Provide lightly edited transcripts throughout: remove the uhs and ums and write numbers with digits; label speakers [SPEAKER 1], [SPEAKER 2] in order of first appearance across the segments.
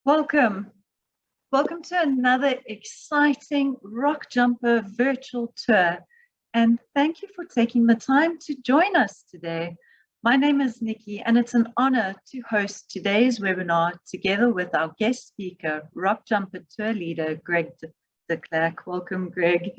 [SPEAKER 1] Welcome. Welcome to another exciting Rockjumper virtual tour. And thank you for taking the time to join us today. My name is Nikki, and it's an honor to host today's webinar together with our guest speaker, Rockjumper tour leader, Greg de Klerk. Welcome, Greg.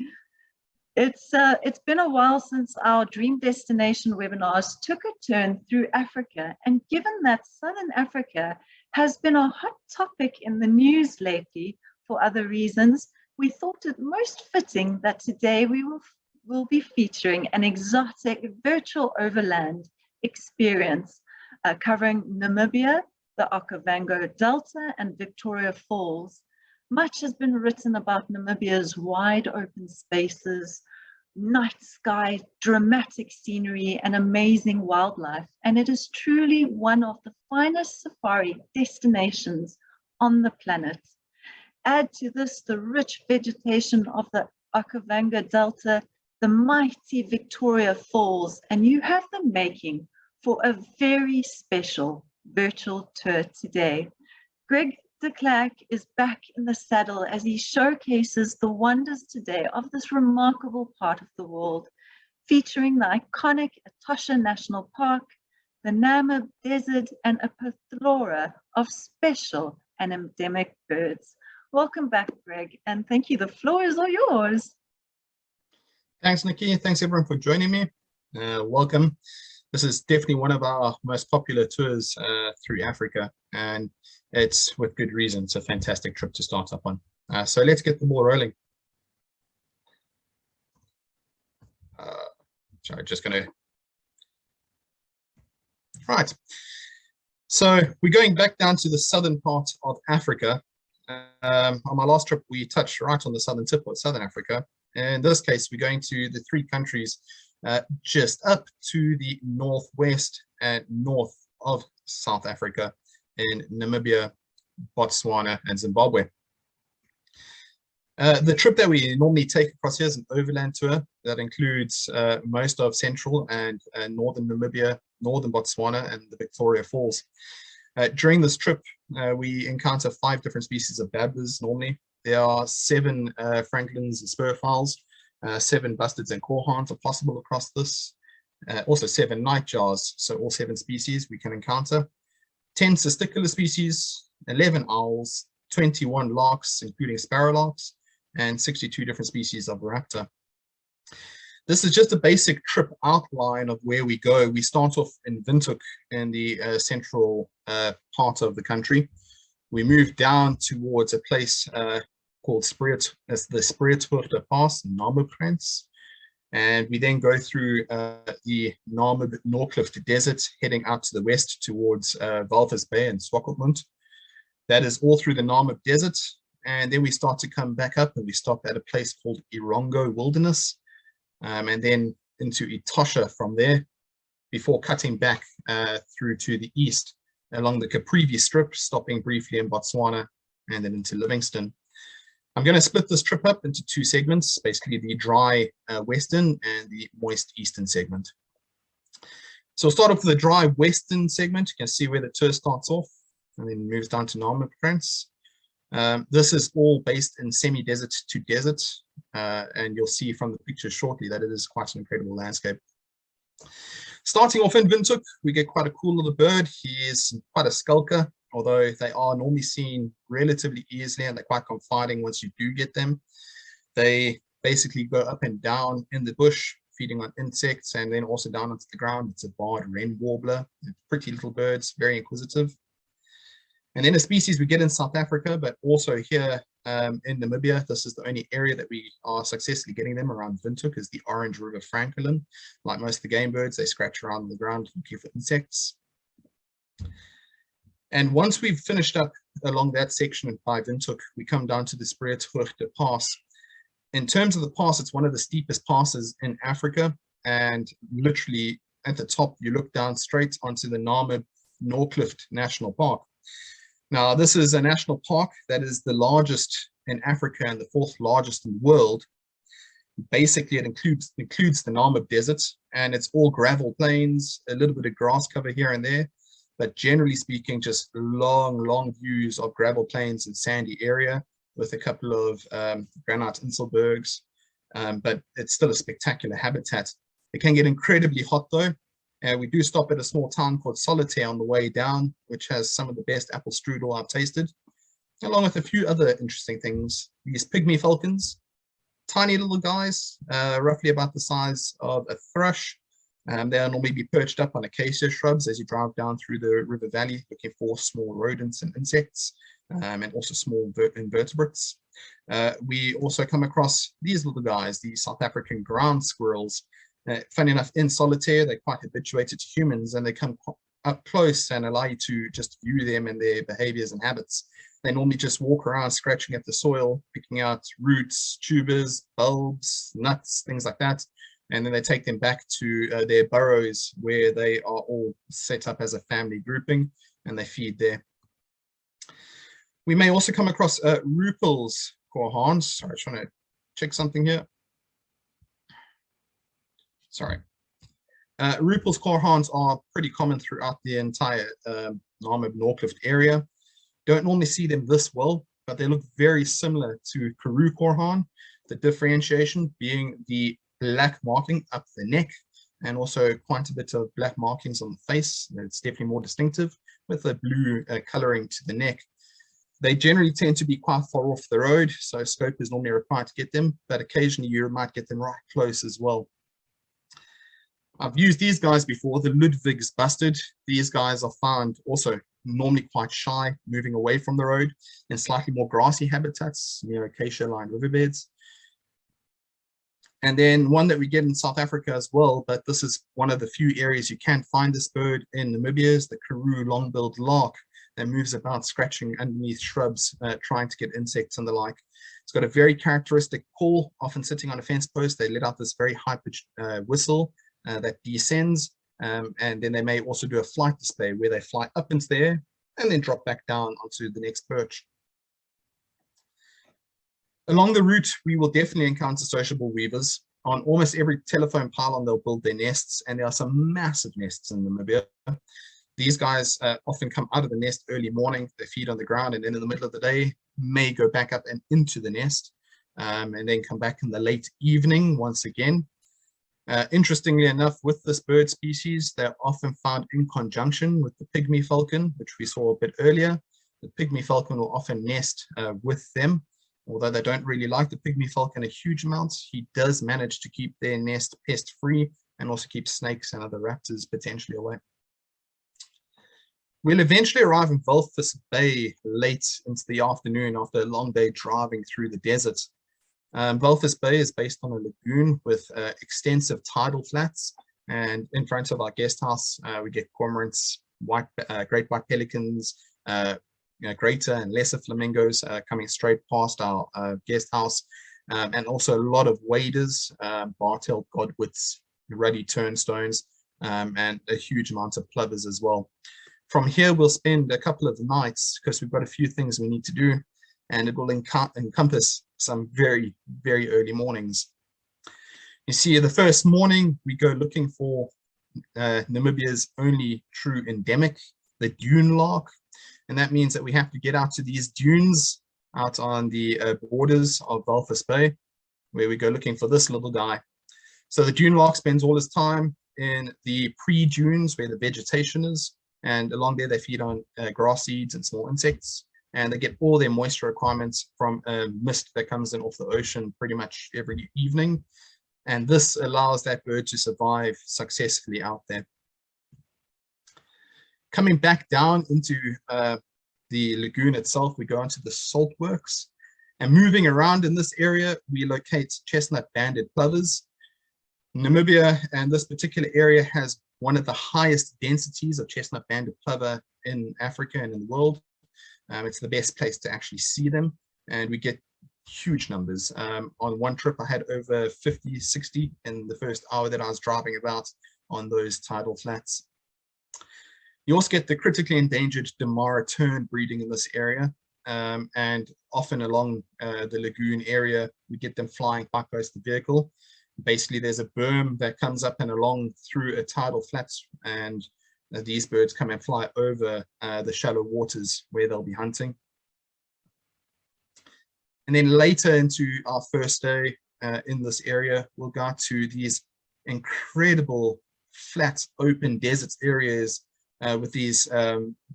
[SPEAKER 1] It's been a while since our Dream Destination webinars took a turn through Africa, and given that Southern Africa has been a hot topic in the news lately for other reasons, we thought it most fitting that today we will be featuring an exotic virtual overland experience covering Namibia, the Okavango Delta, and Victoria Falls. Much has been written about Namibia's wide open spaces, night sky, dramatic scenery, and amazing wildlife. And it is truly one of the finest safari destinations on the planet. Add to this the rich vegetation of the Okavango Delta, the mighty Victoria Falls, and you have the making for a very special virtual tour today. Greg de Klerk is back in the saddle as he showcases the wonders today of this remarkable part of the world, featuring the iconic Etosha National Park, the Namib Desert, and a plethora of special and endemic birds. Welcome back, Greg, and thank you. The floor is all yours.
[SPEAKER 2] Thanks, Nikki. Thanks, everyone, for joining me. Welcome. This is definitely one of our most popular tours through Africa, and it's with good reason. It's a fantastic trip to start up on. So let's get the ball rolling. Sorry, just going to... Right. So we're going back down to the southern part of Africa. On my last trip, we touched right on the southern tip of Southern Africa. In this case, we're going to the three countries just up to the northwest and north of South Africa in Namibia, Botswana, and Zimbabwe. The trip that we normally take across here is an overland tour that includes most of central and northern Namibia, northern Botswana, and the Victoria Falls. During this trip, we encounter 5 different species of babblers normally. There are 7 francolins and spurfowls, 7 bustards and korhorns are possible across this. Also 7 nightjars, so all 7 species we can encounter. 10 testicular species, 11 owls, 21 larks, including sparrowlarks, and 62 different species of raptor. This is just a basic trip outline of where we go. We start off in Windhoek in the central part of the country. We move down towards a place called the Spitzkoppe Pass, Namib, and we then go through the Namib Norcliff Desert, heading out to the west towards Walvis Bay and Swakopmund. That is all through the Namib Desert, and then we start to come back up and we stop at a place called Erongo Wilderness, and then into Etosha from there, before cutting back through to the east along the Caprivi Strip, stopping briefly in Botswana and then into Livingstone. I'm going to split this trip up into 2 segments, basically the dry western and the moist eastern segment. So we'll start off with the dry western segment. You can see where the tour starts off and then moves down to Namib. This is all based in semi-desert to desert, and you'll see from the picture shortly that it is quite an incredible landscape. Starting off in Windhoek, we get quite a cool little bird. He is quite a skulker, although they are normally seen relatively easily and they're quite confiding once you do get them. They basically go up and down in the bush, feeding on insects, and then also down onto the ground. It's a barred wren warbler. They're pretty little birds, very inquisitive. And then a species we get in South Africa, but also here in Namibia. This is the only area that we are successfully getting them around Windhoek, is the orange river francolin. Like most of the game birds, they scratch around the ground looking for insects. And once we've finished up along that section by Windhoek, we come down to the Spitzkoppe Pass. In terms of the pass, it's one of the steepest passes in Africa, and literally at the top, you look down straight onto the Namib Norcliff National Park. Now, this is a national park that is the largest in Africa and the 4th largest in the world. Basically, it includes the Namib Desert, and it's all gravel plains, a little bit of grass cover here and there. but generally speaking, just long views of gravel plains and sandy area with a couple of granite inselbergs, but it's still a spectacular habitat. It can get incredibly hot though. We do stop at a small town called Solitaire on the way down, which has some of the best apple strudel I've tasted, along with a few other interesting things. These pygmy falcons, tiny little guys, roughly about the size of a thrush. They'll normally be perched up on acacia shrubs as you drive down through the river valley, looking for small rodents and insects, and also small invertebrates. We also come across these little guys, the South African ground squirrels. Funny enough, in Solitaire, they're quite habituated to humans, and they come up close and allow you to just view them and their behaviors and habits. They normally just walk around scratching at the soil, picking out roots, tubers, bulbs, nuts, things like that. And then they take them back to their burrows where they are all set up as a family grouping, and they feed there. We may also come across Rupel's korhaans. Sorry, trying to check something here. Sorry. Rupel's korhaans are pretty common throughout the entire Namib Norclift area. Don't normally see them this well, but they look very similar to Karoo korhaan. The differentiation being the black marking up the neck, and also quite a bit of black markings on the face. It's definitely more distinctive, with a blue coloring to the neck. They generally tend to be quite far off the road, so scope is normally required to get them, but occasionally you might get them right close as well. I've used these guys before, the Ludwig's bustard. These guys are found also normally quite shy, moving away from the road in slightly more grassy habitats near acacia-lined riverbeds. And then one that we get in South Africa as well, but this is one of the few areas you can find this bird in Namibia, is the Karoo long-billed lark that moves about scratching underneath shrubs, trying to get insects and the like. It's got a very characteristic call, often sitting on a fence post. They let out this very high-pitched whistle that descends, and then they may also do a flight display where they fly up into the air and then drop back down onto the next perch. Along the route, we will definitely encounter sociable weavers. On almost every telephone pylon, they'll build their nests, and there are some massive nests in Namibia. These guys often come out of the nest early morning, they feed on the ground, and then in the middle of the day, may go back up and into the nest, and then come back in the late evening once again. Interestingly enough, with this bird species, they're often found in conjunction with the pygmy falcon, which we saw a bit earlier. The pygmy falcon will often nest with them. Although they don't really like the pygmy falcon a huge amount, he does manage to keep their nest pest-free and also keep snakes and other raptors potentially away. We'll eventually arrive in Walvis Bay late into the afternoon after a long day driving through the desert. Walvis Bay is based on a lagoon with extensive tidal flats, and in front of our guest house, we get cormorants, great white pelicans, greater and lesser flamingos coming straight past our guest house, and also a lot of waders, bar-tailed godwits, ruddy turnstones, and a huge amount of plovers as well. From here, we'll spend a couple of nights because we've got a few things we need to do, and it will encompass some very, very early mornings. You see, the first morning, we go looking for Namibia's only true endemic, the dune lark. And that means that we have to get out to these dunes out on the borders of Walvis Bay, where we go looking for this little guy. So the dune lark spends all his time in the pre-dunes where the vegetation is, and along there they feed on grass seeds and small insects, and they get all their moisture requirements from a mist that comes in off the ocean pretty much every evening. And this allows that bird to survive successfully out there. Coming back down into the lagoon itself, we go into the salt works, and moving around in this area, we locate chestnut-banded plovers. Namibia and this particular area has one of the highest densities of chestnut-banded plover in Africa and in the world. It's the best place to actually see them, and we get huge numbers. On one trip, I had over 50, 60 in the first hour that I was driving about on those tidal flats. You also get the critically endangered Damara tern breeding in this area, and often along the lagoon area, we get them flying quite close to the vehicle. Basically, there's a berm that comes up and along through a tidal flats, and these birds come and fly over the shallow waters where they'll be hunting. And then later into our first day in this area, we'll go to these incredible flat open deserts areas with these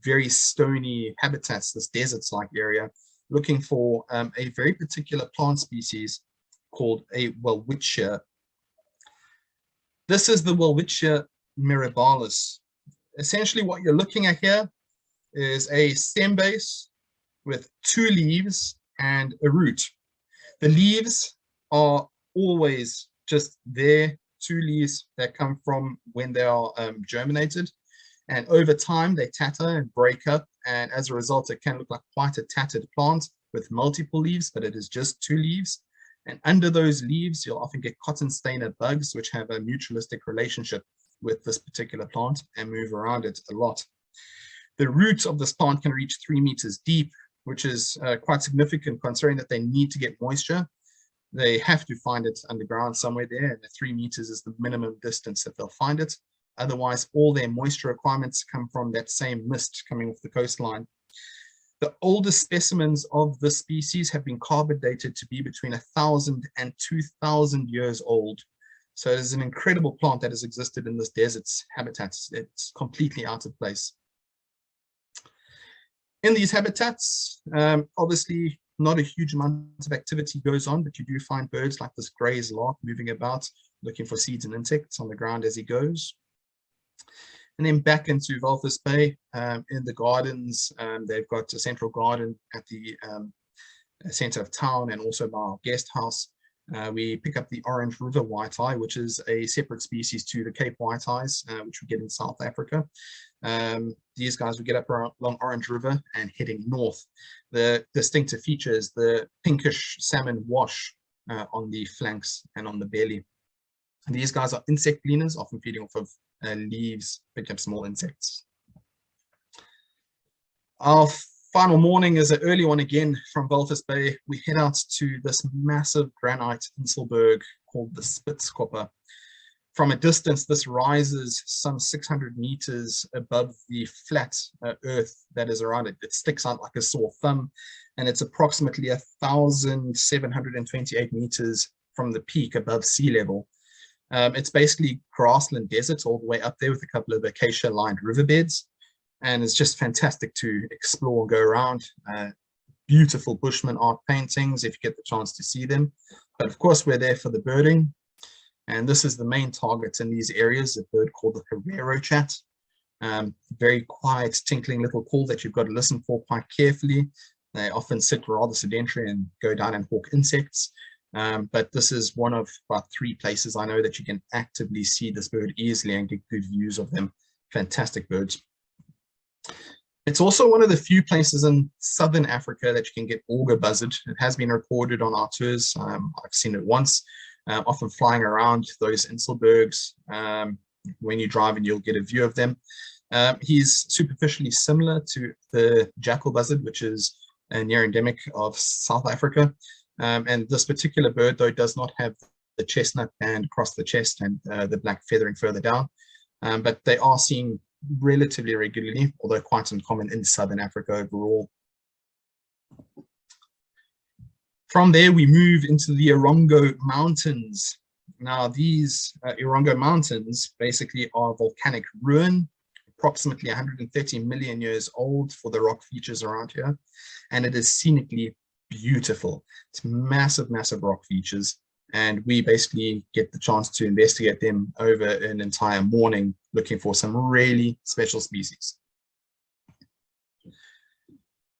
[SPEAKER 2] very stony habitats, this deserts-like area, looking for a very particular plant species called a Welwitschia. This is the Welwitschia mirabilis. Essentially what you're looking at here is a stem base with 2 leaves and a root. The leaves are always just there, 2 leaves that come from when they are germinated, and over time they tatter and break up, and as a result it can look like quite a tattered plant with multiple leaves, but it is just 2 leaves. And under those leaves you'll often get cotton stainer bugs, which have a mutualistic relationship with this particular plant and move around it a lot. The roots of this plant can reach 3 meters deep, which is quite significant considering that they need to get moisture. They have to find it underground somewhere there, and the 3 meters is the minimum distance that they'll find it. Otherwise, all their moisture requirements come from that same mist coming off the coastline. The oldest specimens of this species have been carbon dated to be between 1,000 and 2,000 years old. So it is an incredible plant that has existed in this desert's habitats. It's completely out of place. In these habitats, obviously not a huge amount of activity goes on, but you do find birds like this gray's lark moving about, looking for seeds and insects on the ground as he goes. And then back into Walvis Bay, in the gardens, they've got a central garden at the center of town and also by our guest house. We pick up the orange river white-eye, which is a separate species to the Cape white-eyes, which we get in South Africa. These guys would get up along Orange River and heading north. The distinctive feature is the pinkish salmon wash on the flanks and on the belly. And these guys are insect gleaners, often feeding off of leaves, picking up small insects. Our final morning is an early one again from Walvis Bay. We head out to this massive granite inselberg called the Spitzkoppe. From a distance, this rises some 600 meters above the flat earth that is around it. It sticks out like a sore thumb, and it's approximately 1,728 meters from the peak above sea level. It's basically grassland desert all the way up there with a couple of acacia-lined riverbeds, and it's just fantastic to explore and go around. Beautiful Bushman art paintings if you get the chance to see them. But of course, we're there for the birding. And this is the main target in these areas, a bird called the Herero chat. Very quiet, tinkling little call that you've got to listen for quite carefully. They often sit rather sedentary and go down and hawk insects. But this is one of about 3 places I know that you can actively see this bird easily and get good views of them. Fantastic birds. It's also one of the few places in southern Africa that you can get auger buzzard. It has been reported on our tours. I've seen it once. Often flying around those inselbergs. When you drive and you'll get a view of them. He's superficially similar to the jackal buzzard, which is near endemic of South Africa. And this particular bird, though, does not have the chestnut band across the chest and the black feathering further down. But they are seen relatively regularly, although quite uncommon in southern Africa overall. From there, we move into the Erongo Mountains. Now, these Erongo Mountains basically are volcanic ruin, approximately 130 million years old for the rock features around here. And it is scenically beautiful. It's massive, massive rock features. And we basically get the chance to investigate them over an entire morning, looking for some really special species.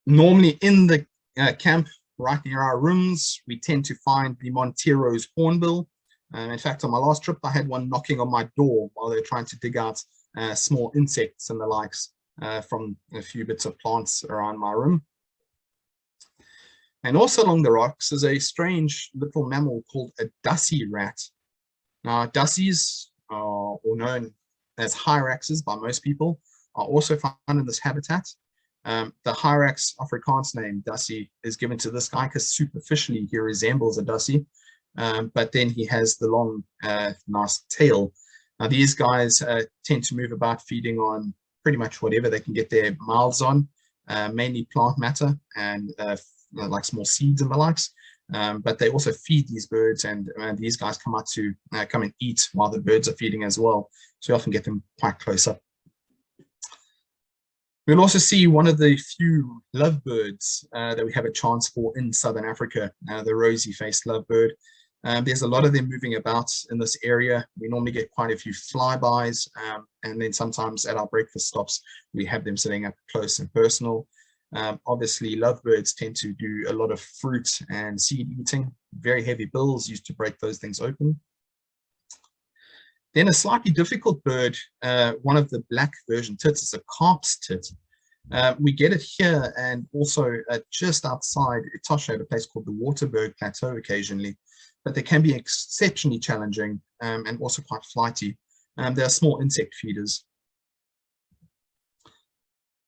[SPEAKER 2] Normally in the camp, right near our rooms, we tend to find the Montero's hornbill. In fact, on my last trip, I had one knocking on my door while they were trying to dig out small insects and the likes from a few bits of plants around my room. And also along the rocks is a strange little mammal called a dussie rat. Now, dussies, or known as hyraxes by most people, are also found in this habitat. The hyrax Afrikaans name, dussie, is given to this guy because superficially he resembles a dussie, but then he has the long, nice tail. Now, these guys tend to move about feeding on pretty much whatever they can get their mouths on, mainly plant matter and like small seeds and the likes. But they also feed these birds, and these guys come out to come and eat while the birds are feeding as well. So you often get them quite close up. We'll also see one of the few lovebirds that we have a chance for in Southern Africa, the rosy-faced lovebird. There's a lot of them moving about in this area. We normally get quite a few flybys, and then sometimes at our breakfast stops, we have them sitting up close and personal. Obviously, lovebirds tend to do a lot of fruit and seed eating, very heavy bills used to break those things open. Then a slightly difficult bird, one of the black version tits, is a carp's tit. We get it here and also just outside Etosha at a place called the Waterberg Plateau occasionally, but they can be exceptionally challenging and also quite flighty. They are small insect feeders.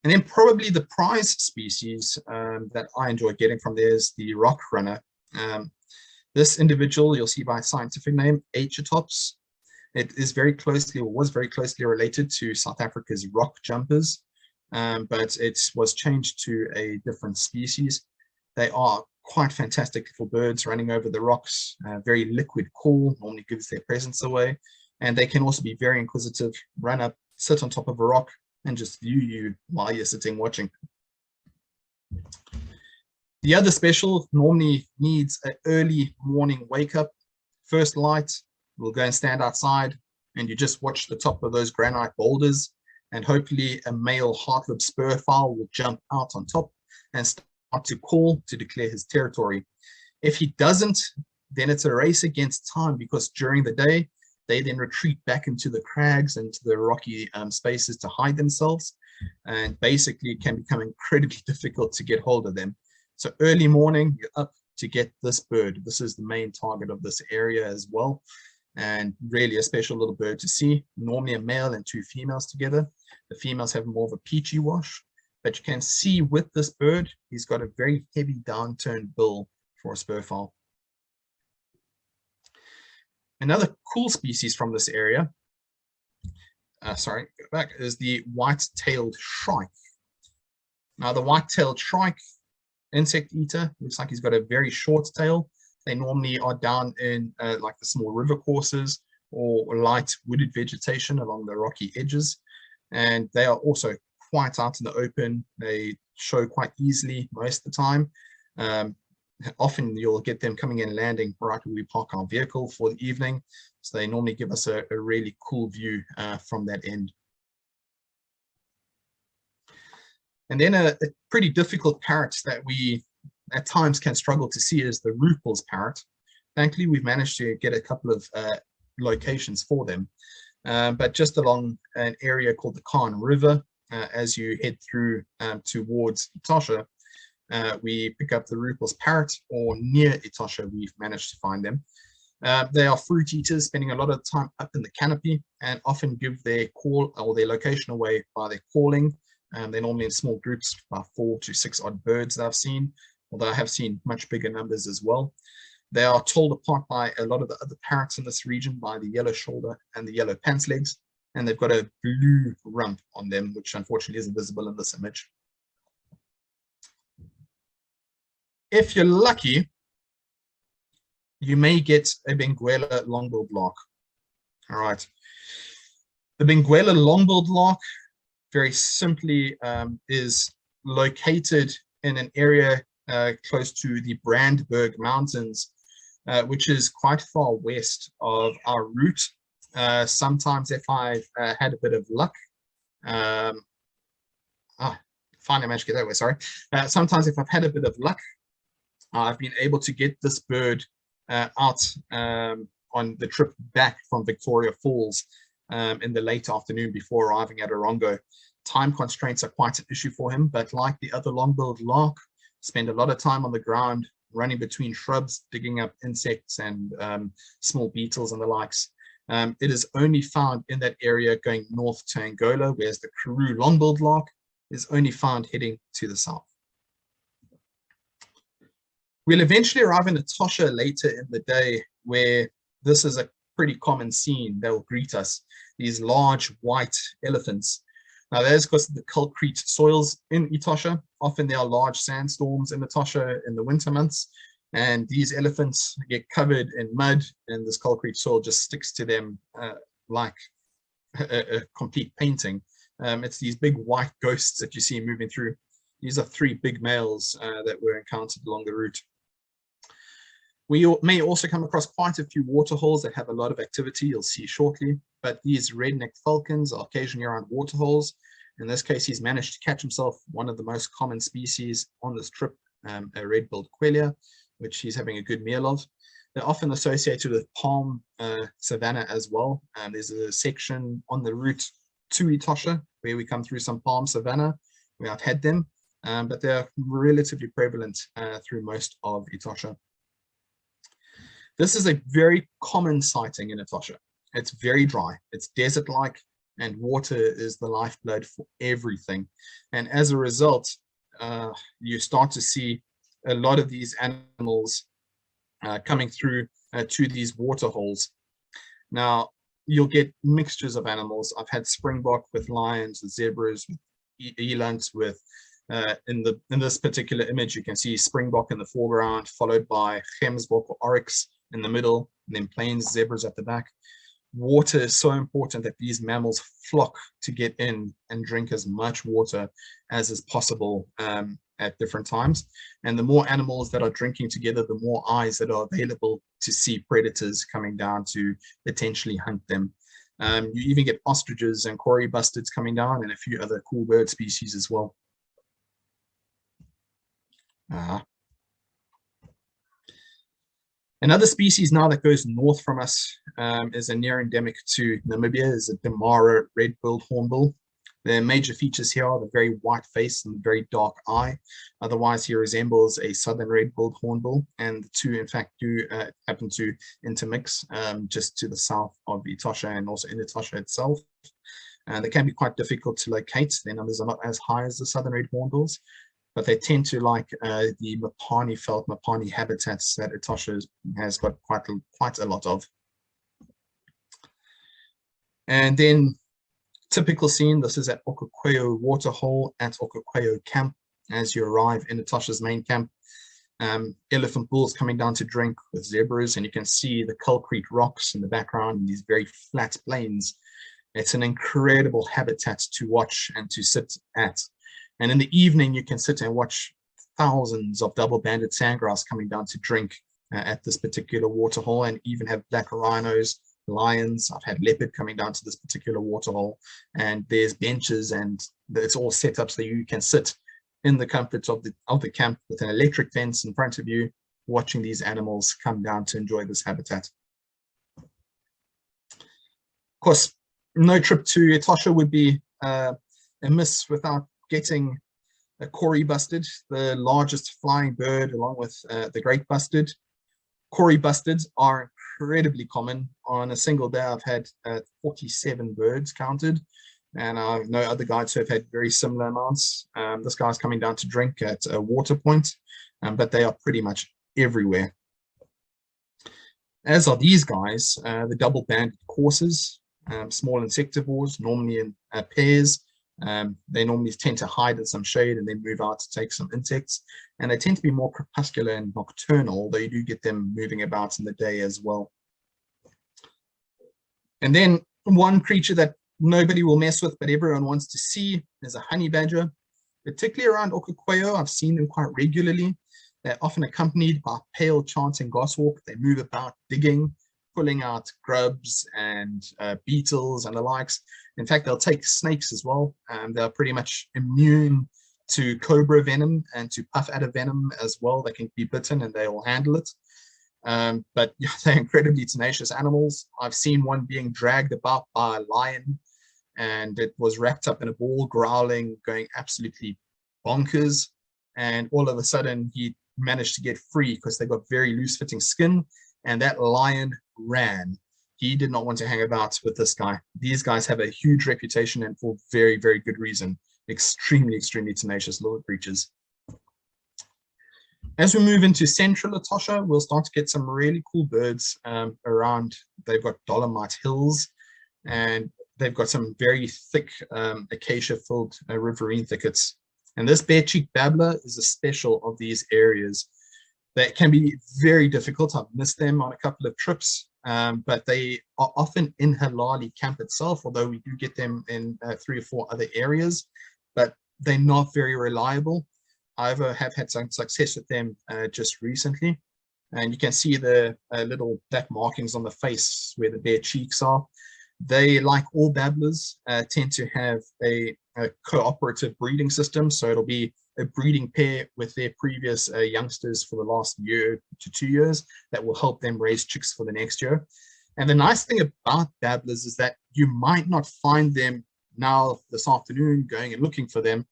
[SPEAKER 2] And then probably the prize species that I enjoy getting from there is the rock runner. This individual you'll see by scientific name, Achetops. It is very closely, or was very closely related to South Africa's rock jumpers, but it was changed to a different species. They are quite fantastic little birds running over the rocks, very liquid call, normally gives their presence away. And they can also be very inquisitive, run up, sit on top of a rock, and just view you while you're sitting watching. The other special normally needs an early morning wake up. First light, we'll go and stand outside and you just watch the top of those granite boulders, and hopefully a male heart-lip spur fowl will jump out on top and start to call to declare his territory. If he doesn't, then it's a race against time, because during the day, they then retreat back into the crags and to the rocky spaces to hide themselves, and basically it can become incredibly difficult to get hold of them. So early morning, you're up to get this bird. This is the main target of this area as well, and really a special little bird to see. Normally a male and two females together. The females have more of a peachy wash, but you can see with this bird, he's got a very heavy downturned bill for a spurfowl. Another cool species from this area, is the white-tailed shrike. Now the white-tailed shrike, insect eater, looks like he's got a very short tail. They normally are down in like the small river courses or light wooded vegetation along the rocky edges. And they are also quite out in the open. They show quite easily most of the time. Often you'll get them coming in and landing right where we park our vehicle for the evening. So they normally give us a really cool view from that end. And then a pretty difficult parrot that we at times can struggle to see is the Rupel's parrot. Thankfully, we've managed to get a couple of locations for them. But just along an area called the Khan River, as you head through towards Etosha, we pick up the Rupel's parrot, or near Etosha, we've managed to find them. They are fruit eaters, spending a lot of time up in the canopy, and often give their call or their location away by their calling. They're normally in small groups, about 4 to 6 odd birds that I've seen, although I have seen much bigger numbers as well. They are told apart by a lot of the other parrots in this region by the yellow shoulder and the yellow pants legs, and they've got a blue rump on them, which unfortunately isn't visible in this image. If you're lucky, you may get a Benguela long-billed lark. All right. The Benguela long-billed lark, very simply, is located in an area close to the Brandberg Mountains, which is quite far west of our route. Sometimes if I've had a bit of luck, finally managed to get that way, sorry. Sometimes if I've had a bit of luck, I've been able to get this bird out on the trip back from Victoria Falls in the late afternoon before arriving at Erongo. Time constraints are quite an issue for him, but like the other long-billed lark, spend a lot of time on the ground, running between shrubs, digging up insects and small beetles and the likes. It is only found in that area going north to Angola, whereas the Karoo long-billed lark is only found heading to the south. We'll eventually arrive in Etosha later in the day, where this is a pretty common scene that will greet us. These large white elephants. Now that is because of the calcrete soils in Etosha. Often there are large sandstorms in Etosha in the winter months, and these elephants get covered in mud, and this calcrete soil just sticks to them like a complete painting. It's these big white ghosts that you see moving through. These are 3 big males that were encountered along the route. We may also come across quite a few waterholes that have a lot of activity, you'll see shortly, but these red-necked falcons are occasionally around waterholes. In this case, he's managed to catch himself one of the most common species on this trip, a red-billed quelea, which he's having a good meal of. They're often associated with palm savanna as well. There's a section on the route to Etosha where we come through some palm savanna where I've had them, but they're relatively prevalent through most of Etosha. This is a very common sighting in Etosha. It's very dry, it's desert-like, and water is the lifeblood for everything. And as a result, you start to see a lot of these animals coming through to these water holes. Now, you'll get mixtures of animals. I've had springbok with lions, with zebras, with elands, with in this particular image, you can see springbok in the foreground, followed by gemsbok or oryx in the middle, and then plains zebras at the back. Water is so important that these mammals flock to get in and drink as much water as is possible at different times. And the more animals that are drinking together, the more eyes that are available to see predators coming down to potentially hunt them. You even get ostriches and kori bustards coming down, and a few other cool bird species as well. Another species now that goes north from us is a near endemic to Namibia, is a Damara red-billed hornbill. The major features here are the very white face and the very dark eye. Otherwise, he resembles a southern red-billed hornbill, and the two, in fact, do happen to intermix just to the south of Etosha and also in Etosha itself. They can be quite difficult to locate. Their numbers are not as high as the southern red hornbills, but they tend to like the Mopani felt, Mopani habitats that Etosha has got quite a lot of. And then typical scene, this is at Okokweyo Waterhole at Okokweyo Camp. As you arrive in Etosha's main camp, elephant bulls coming down to drink with zebras, and you can see the calcrete rocks in the background and these very flat plains. It's an incredible habitat to watch and to sit at. And in the evening, you can sit and watch thousands of double-banded sandgrouse coming down to drink at this particular waterhole, and even have black rhinos, lions. I've had leopard coming down to this particular waterhole, and there's benches, and it's all set up so you can sit in the comforts of the camp with an electric fence in front of you, watching these animals come down to enjoy this habitat. Of course, no trip to Etosha would be amiss without getting a kori bustard, the largest flying bird, along with the great bustard. Kori bustards are incredibly common. On a single day, I've had 47 birds counted, and I know other guides who have had very similar amounts. This guy's coming down to drink at a water point, but they are pretty much everywhere. As are these guys, the double-banded coursers, small insectivores, normally in pairs. They normally tend to hide in some shade and then move out to take some insects, and they tend to be more crepuscular and nocturnal, although you do get them moving about in the day as well. And then one creature that nobody will mess with but everyone wants to see is a honey badger, particularly around Okokweyo. I've seen them quite regularly. They're often accompanied by pale chanting goshawk. They move about digging, pulling out grubs and beetles and the likes. In fact, they'll take snakes as well. They're pretty much immune to cobra venom and to puff adder venom as well. They can be bitten and they will handle it. But yeah, they're incredibly tenacious animals. I've seen one being dragged about by a lion, and it was wrapped up in a ball, growling, going absolutely bonkers. And all of a sudden, he managed to get free because they got very loose-fitting skin, and that lion ran. He did not want to hang about with this guy. These guys have a huge reputation, and for very, very good reason. Extremely, extremely tenacious little creatures. As we move into central Etosha, we'll start to get some really cool birds around. They've got Dolomite Hills, and they've got some very thick acacia-filled riverine thickets. And this bare-cheeked babbler is a special of these areas. That can be very difficult. I've missed them on a couple of trips, but they are often in Halali camp itself, although we do get them in 3 or 4 other areas, but they're not very reliable. I have had some success with them just recently. And you can see the little black markings on the face where the bare cheeks are. They, like all babblers, tend to have a cooperative breeding system. So it'll be a breeding pair with their previous youngsters for the last year to 2 years that will help them raise chicks for the next year. And the nice thing about babblers is that you might not find them now this afternoon going and looking for them,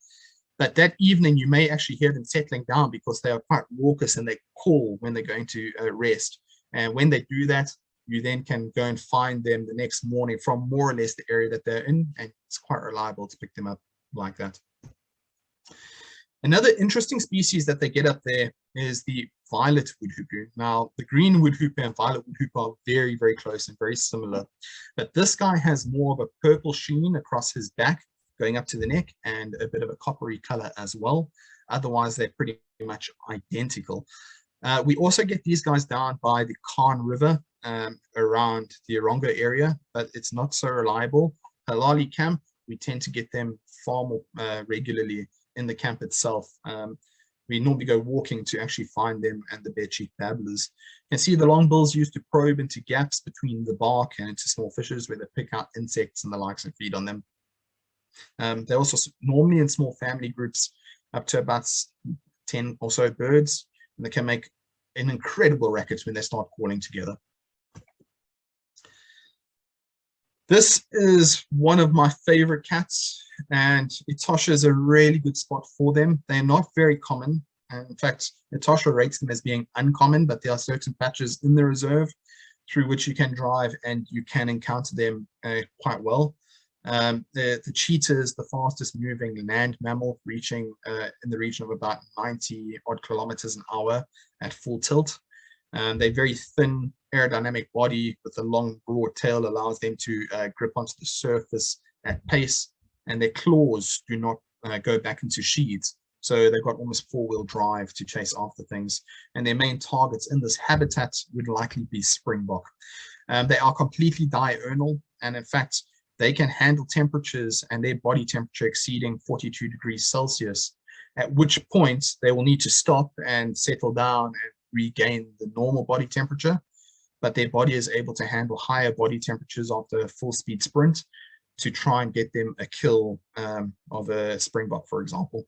[SPEAKER 2] but that evening you may actually hear them settling down because they are quite raucous and they call when they're going to rest. And when they do that, you then can go and find them the next morning from more or less the area that they're in, and it's quite reliable to pick them up like that. Another interesting species that they get up there is the violet woodhooper. Now, the green woodhooper and violet woodhooper are very, very close and very similar, but this guy has more of a purple sheen across his back going up to the neck and a bit of a coppery color as well. Otherwise, they're pretty much identical. We also get these guys down by the Khan River around the Erongo area, but it's not so reliable. Halali camp, we tend to get them far more regularly in the camp itself. We normally go walking to actually find them and the bare-cheeked babblers. You can see the long bills used to probe into gaps between the bark and into small fishes where they pick out insects and the likes and feed on them. They're also normally in small family groups up to about 10 or so birds, and they can make an incredible racket when they start calling together. This is one of my favorite cats, and Etosha is a really good spot for them. They're not very common. And in fact, Etosha rates them as being uncommon, but there are certain patches in the reserve through which you can drive and you can encounter them quite well. The cheetah is the fastest moving land mammal, reaching in the region of about 90 odd kilometers an hour at full tilt. They're very thin, aerodynamic body with a long, broad tail allows them to grip onto the surface at pace, and their claws do not go back into sheaths. So they've got almost 4-wheel drive to chase after things. And their main targets in this habitat would likely be springbok. They are completely diurnal, and in fact, they can handle temperatures and their body temperature exceeding 42 degrees Celsius, at which point they will need to stop and settle down and regain the normal body temperature. But their body is able to handle higher body temperatures after a full speed sprint to try and get them a kill of a springbok, for example.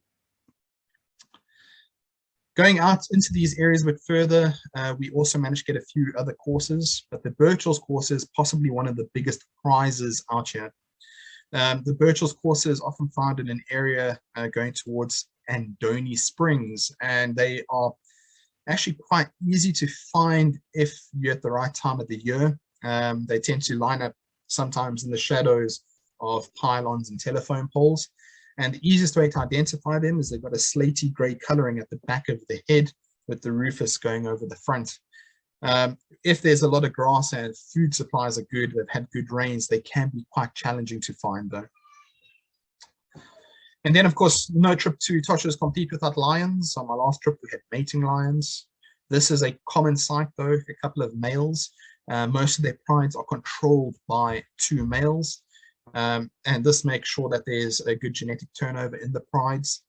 [SPEAKER 2] Going out into these areas a bit further, we also managed to get a few other courses, but the Birchall's course is possibly one of the biggest prizes out here. The Birchall's course is often found in an area going towards Andoni Springs, and they are actually quite easy to find if you're at the right time of the year. They tend to line up sometimes in the shadows of pylons and telephone poles. And the easiest way to identify them is they've got a slaty gray coloring at the back of the head with the rufous going over the front. If there's a lot of grass and food supplies are good, they've had good rains, they can be quite challenging to find though. And then, of course, no trip to Etosha is complete without lions. On my last trip, we had mating lions. This is a common sight, though, a couple of males. Most of their prides are controlled by 2 males. And this makes sure that there's a good genetic turnover in the prides.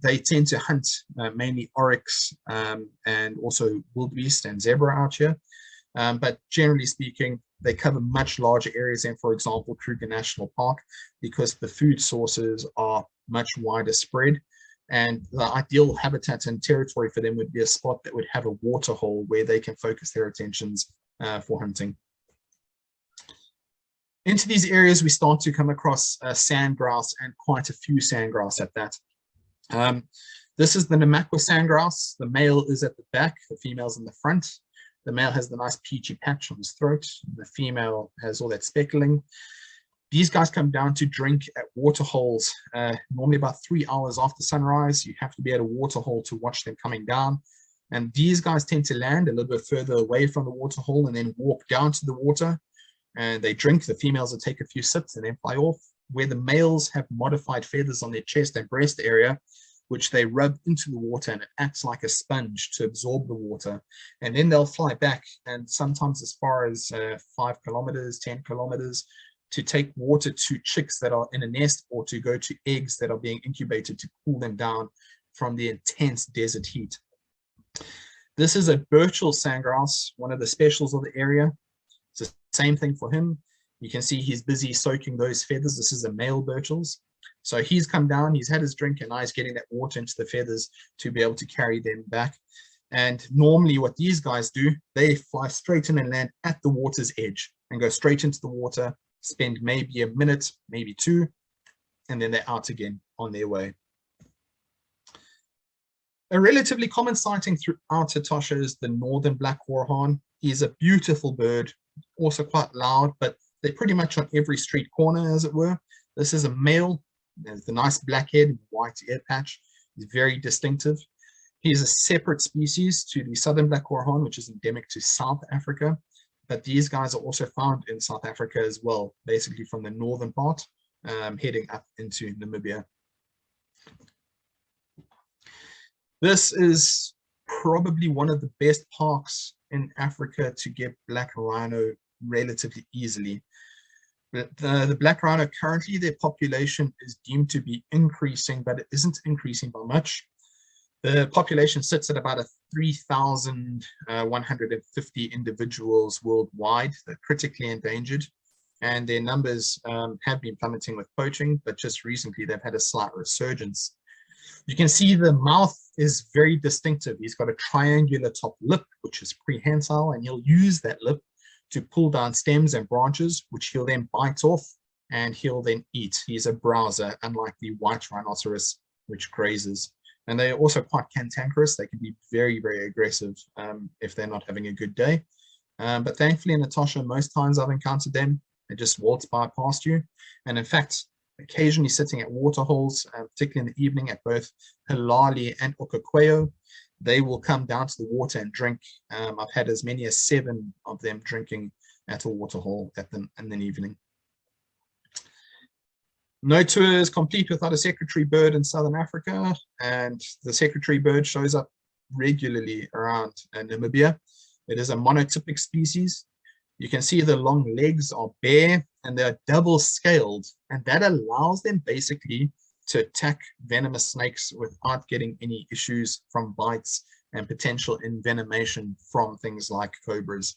[SPEAKER 2] They tend to hunt mainly oryx and also wildebeest and zebra out here. But generally speaking, they cover much larger areas than, for example, Kruger National Park, because the food sources are much wider spread. And the ideal habitat and territory for them would be a spot that would have a water hole where they can focus their attentions for hunting. Into these areas, we start to come across sandgrouse, and quite a few sandgrouse at that. This is the Namakwa sandgrouse. The male is at the back, the female's in the front. The male has the nice peachy patch on his throat. The female has all that speckling. These guys come down to drink at water holes, normally about 3 hours after sunrise. You have to be at a water hole to watch them coming down. And these guys tend to land a little bit further away from the water hole and then walk down to the water. and they drink. The females will take a few sips and then fly off, where the males have modified feathers on their chest and breast area, which they rub into the water, and it acts like a sponge to absorb the water. And then they'll fly back, and sometimes as far as 5 kilometers, 10 kilometers, to take water to chicks that are in a nest, or to go to eggs that are being incubated to cool them down from the intense desert heat. This is a Burchell sandgrouse, one of the specials of the area. It's the same thing for him. You can see he's busy soaking those feathers. This is a male Burchell's. So he's come down, he's had his drink, and now he's getting that water into the feathers to be able to carry them back. And normally what these guys do, they fly straight in and land at the water's edge and go straight into the water, spend maybe a minute, maybe 2, and then they're out again on their way. A relatively common sighting throughout Etosha is the northern black horehound. He's a beautiful bird, also quite loud, but they're pretty much on every street corner, as it were. This is a male. There's the nice black head, white ear patch. He's very distinctive. He's a separate species to the southern black horehound, which is endemic to South Africa. But these guys are also found in South Africa as well, basically from the northern part, heading up into Namibia. This is probably one of the best parks in Africa to get black rhino relatively easily. The black rhino, currently their population is deemed to be increasing, but it isn't increasing by much. The population sits at about 3,150 individuals worldwide. They're critically endangered, and their numbers have been plummeting with poaching, but just recently they've had a slight resurgence. You can see the mouth is very distinctive. He's got a triangular top lip, which is prehensile, and he'll use that lip to pull down stems and branches, which he'll then bite off and he'll then eat. He's a browser, unlike the white rhinoceros, which grazes. And they're also quite cantankerous. They can be very, very aggressive if they're not having a good day. But thankfully in Etosha, most times I've encountered them, they just waltz by past you. And in fact, occasionally sitting at water holes, particularly in the evening at both Hilali and Okakweyo, they will come down to the water and drink. I've had as many as 7 of them drinking at a water hole in the evening. No tour is complete without a secretary bird in Southern Africa, and the secretary bird shows up regularly around Namibia. It is a monotypic species. You can see the long legs are bare and they're double scaled, and that allows them basically to attack venomous snakes without getting any issues from bites and potential envenomation from things like cobras.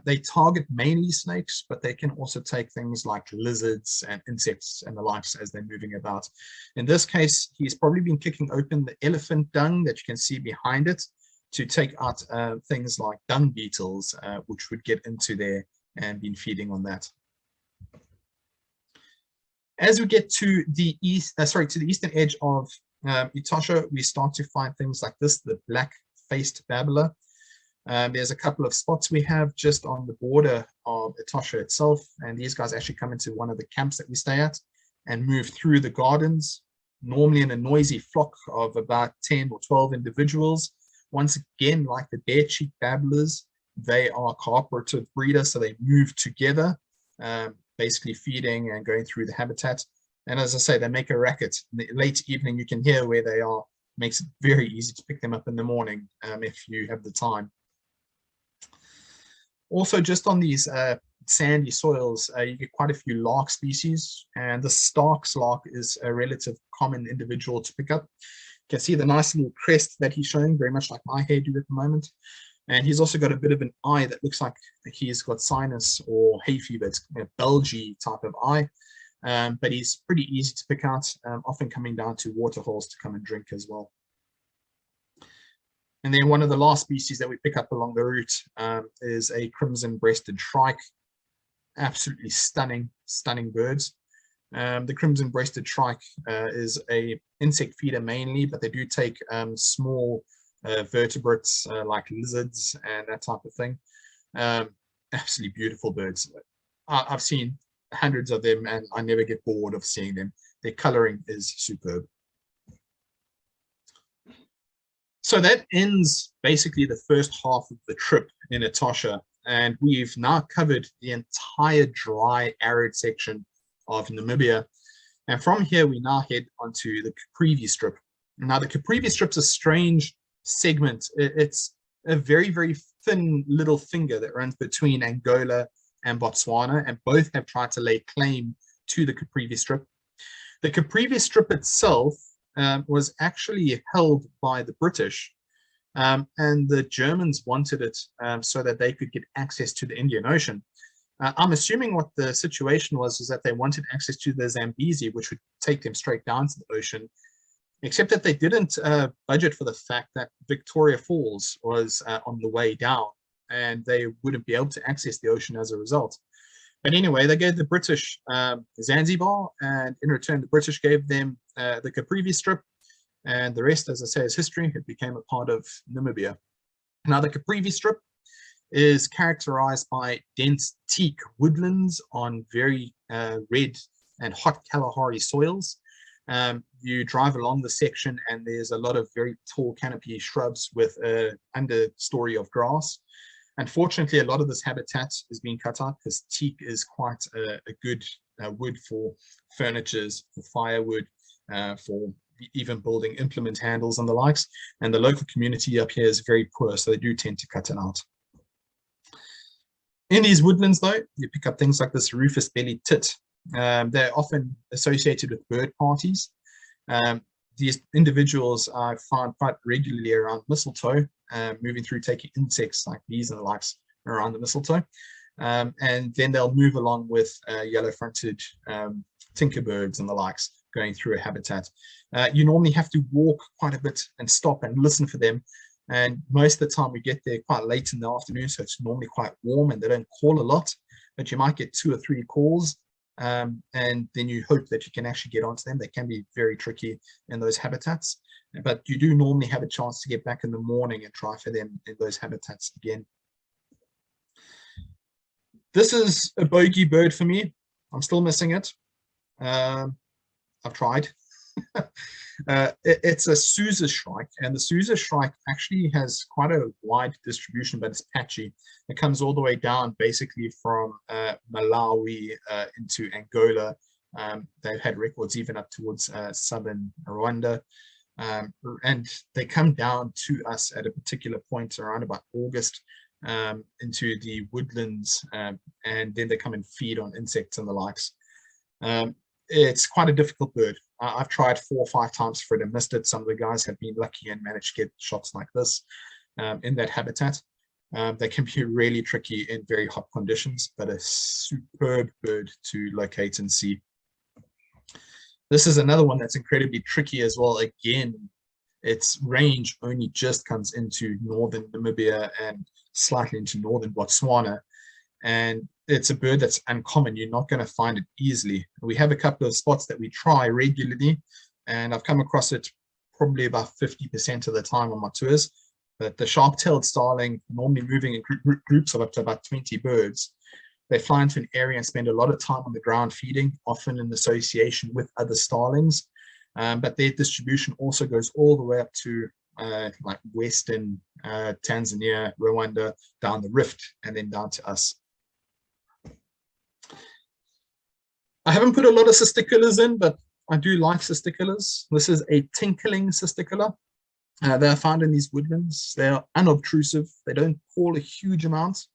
[SPEAKER 2] They target mainly snakes, but they can also take things like lizards and insects and the likes as they're moving about. In this case, he's probably been kicking open the elephant dung that you can see behind it to take out things like dung beetles, which would get into there and been feeding on that. As we get to the eastern edge of Etosha, we start to find things like this, the black-faced babbler. There's a couple of spots we have just on the border of Etosha itself, and these guys actually come into one of the camps that we stay at and move through the gardens, normally in a noisy flock of about 10 or 12 individuals. Once again, like the bare-cheeked babblers, they are cooperative breeders, so they move together, basically feeding and going through the habitat. And as I say, they make a racket. In the late evening, you can hear where they are. Makes it very easy to pick them up in the morning if you have the time. Also, just on these sandy soils, you get quite a few lark species, and the Stark's lark is a relative common individual to pick up. You can see the nice little crest that he's showing, very much like my hair do at the moment. And he's also got a bit of an eye that looks like he's got sinus or hay fever. It's a bulgy type of eye, but he's pretty easy to pick out, often coming down to water holes to come and drink as well. And then one of the last species that we pick up along the route is a crimson-breasted shrike. Absolutely stunning, stunning birds. The crimson-breasted shrike is an insect feeder mainly, but they do take small vertebrates like lizards and that type of thing. Absolutely beautiful birds. I've seen hundreds of them and I never get bored of seeing them. Their coloring is superb. So that ends basically the first half of the trip in Etosha. and we've now covered the entire dry, arid section of Namibia. And from here, we now head onto the Caprivi Strip. Now, the Caprivi Strip's a strange segment. It's a very, very thin little finger that runs between Angola and Botswana, and both have tried to lay claim to the Caprivi Strip. The Caprivi Strip itself was actually held by the British, and the Germans wanted it so that they could get access to the Indian Ocean. I'm assuming what the situation was is that they wanted access to the Zambezi, which would take them straight down to the ocean, except that they didn't budget for the fact that Victoria Falls was on the way down, and they wouldn't be able to access the ocean as a result. But anyway, they gave the British Zanzibar, and in return, the British gave them the Caprivi Strip, and the rest, as I say, is history. It became a part of Namibia. Now, the Caprivi Strip is characterized by dense teak woodlands on very red and hot Kalahari soils. You drive along the section, and there's a lot of very tall canopy shrubs with an understory of grass. Unfortunately, a lot of this habitat is being cut out because teak is quite a good wood for furnitures, for firewood, for even building implement handles and the likes. And the local community up here is very poor, so they do tend to cut it out. In these woodlands, though, you pick up things like this rufous-bellied tit. They're often associated with bird parties. These individuals I find quite regularly around mistletoe, moving through, taking insects like bees and the likes around the mistletoe. And then they'll move along with yellow-fronted tinkerbirds and the likes going through a habitat. You normally have to walk quite a bit and stop and listen for them. And most of the time we get there quite late in the afternoon, so it's normally quite warm and they don't call a lot, but you might get 2 or 3 calls. And then you hope that you can actually get onto them. They can be very tricky in those habitats, but you do normally have a chance to get back in the morning and try for them in those habitats again. This is a bogey bird for me. I'm still missing it. I've tried. It's a Sousa shrike, and the Sousa shrike actually has quite a wide distribution, but it's patchy. It comes all the way down basically from Malawi into Angola. They've had records even up towards southern Rwanda, and they come down to us at a particular point around about August into the woodlands, and then they come and feed on insects and the likes. It's quite a difficult bird. I've tried 4 or 5 times for it and missed it. Some of the guys have been lucky and managed to get shots like this in that habitat. They can be really tricky in very hot conditions, but a superb bird to locate and see. This is another one that's incredibly tricky as well. Again, its range only just comes into northern Namibia and slightly into northern Botswana. And it's a bird that's uncommon. You're not going to find it easily. We have a couple of spots that we try regularly, and I've come across it probably about 50% of the time on my tours. But the sharp-tailed starling, normally moving in groups of up to about 20 birds, they fly into an area and spend a lot of time on the ground feeding, often in association with other starlings. But their distribution also goes all the way up to like western Tanzania, Rwanda, down the rift, and then down to us. I haven't put a lot of cisticolas in, but I do like cisticolas. This is a tinkling cisticola. They are found in these woodlands. They are unobtrusive. They don't call a huge amount,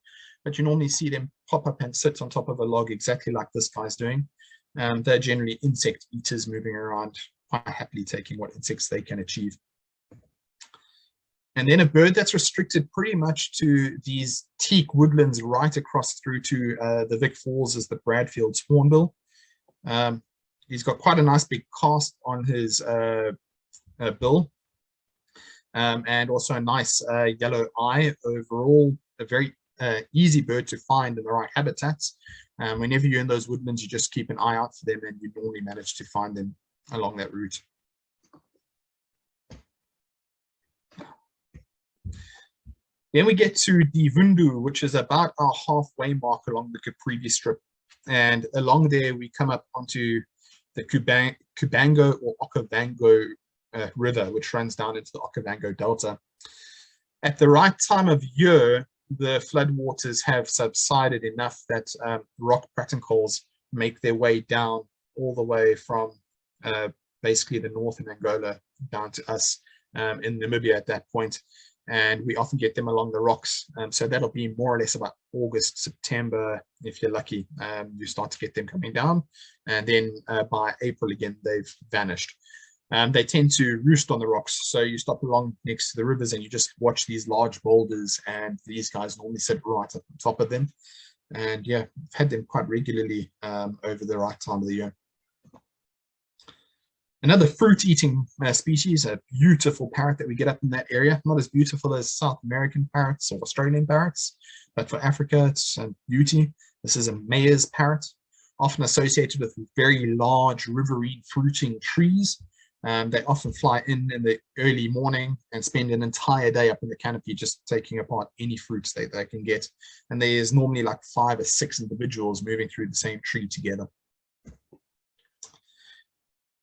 [SPEAKER 2] but you normally see them pop up and sit on top of a log exactly like this guy's doing. They're generally insect eaters moving around, quite happily taking what insects they can achieve. And then a bird that's restricted pretty much to these teak woodlands right across through to the Vic Falls is the Bradfield's hornbill. He's got quite a nice big cast on his bill, and also a nice yellow eye. Overall, a very easy bird to find in the right habitats. Whenever you're in those woodlands, you just keep an eye out for them, and you normally manage to find them along that route. Then we get to the Vundu, which is about our halfway mark along the Caprivi Strip. And along there, we come up onto the Kubango or Okavango River, which runs down into the Okavango Delta. At the right time of year, the floodwaters have subsided enough that rock pratincoles make their way down all the way from basically the north in Angola down to us in Namibia at that point. And we often get them along the rocks. So that'll be more or less about August, September, if you're lucky. You start to get them coming down. And then by April again, they've vanished. They tend to roost on the rocks. So you stop along next to the rivers and you just watch these large boulders, and these guys normally sit right up on top of them. And yeah, I've had them quite regularly over the right time of the year. Another fruit-eating species, a beautiful parrot that we get up in that area. Not as beautiful as South American parrots or Australian parrots, but for Africa, it's a beauty. This is a mayor's parrot, often associated with very large riverine fruiting trees. They often fly in the early morning and spend an entire day up in the canopy just taking apart any fruits they can get. And there's normally like 5 or 6 individuals moving through the same tree together.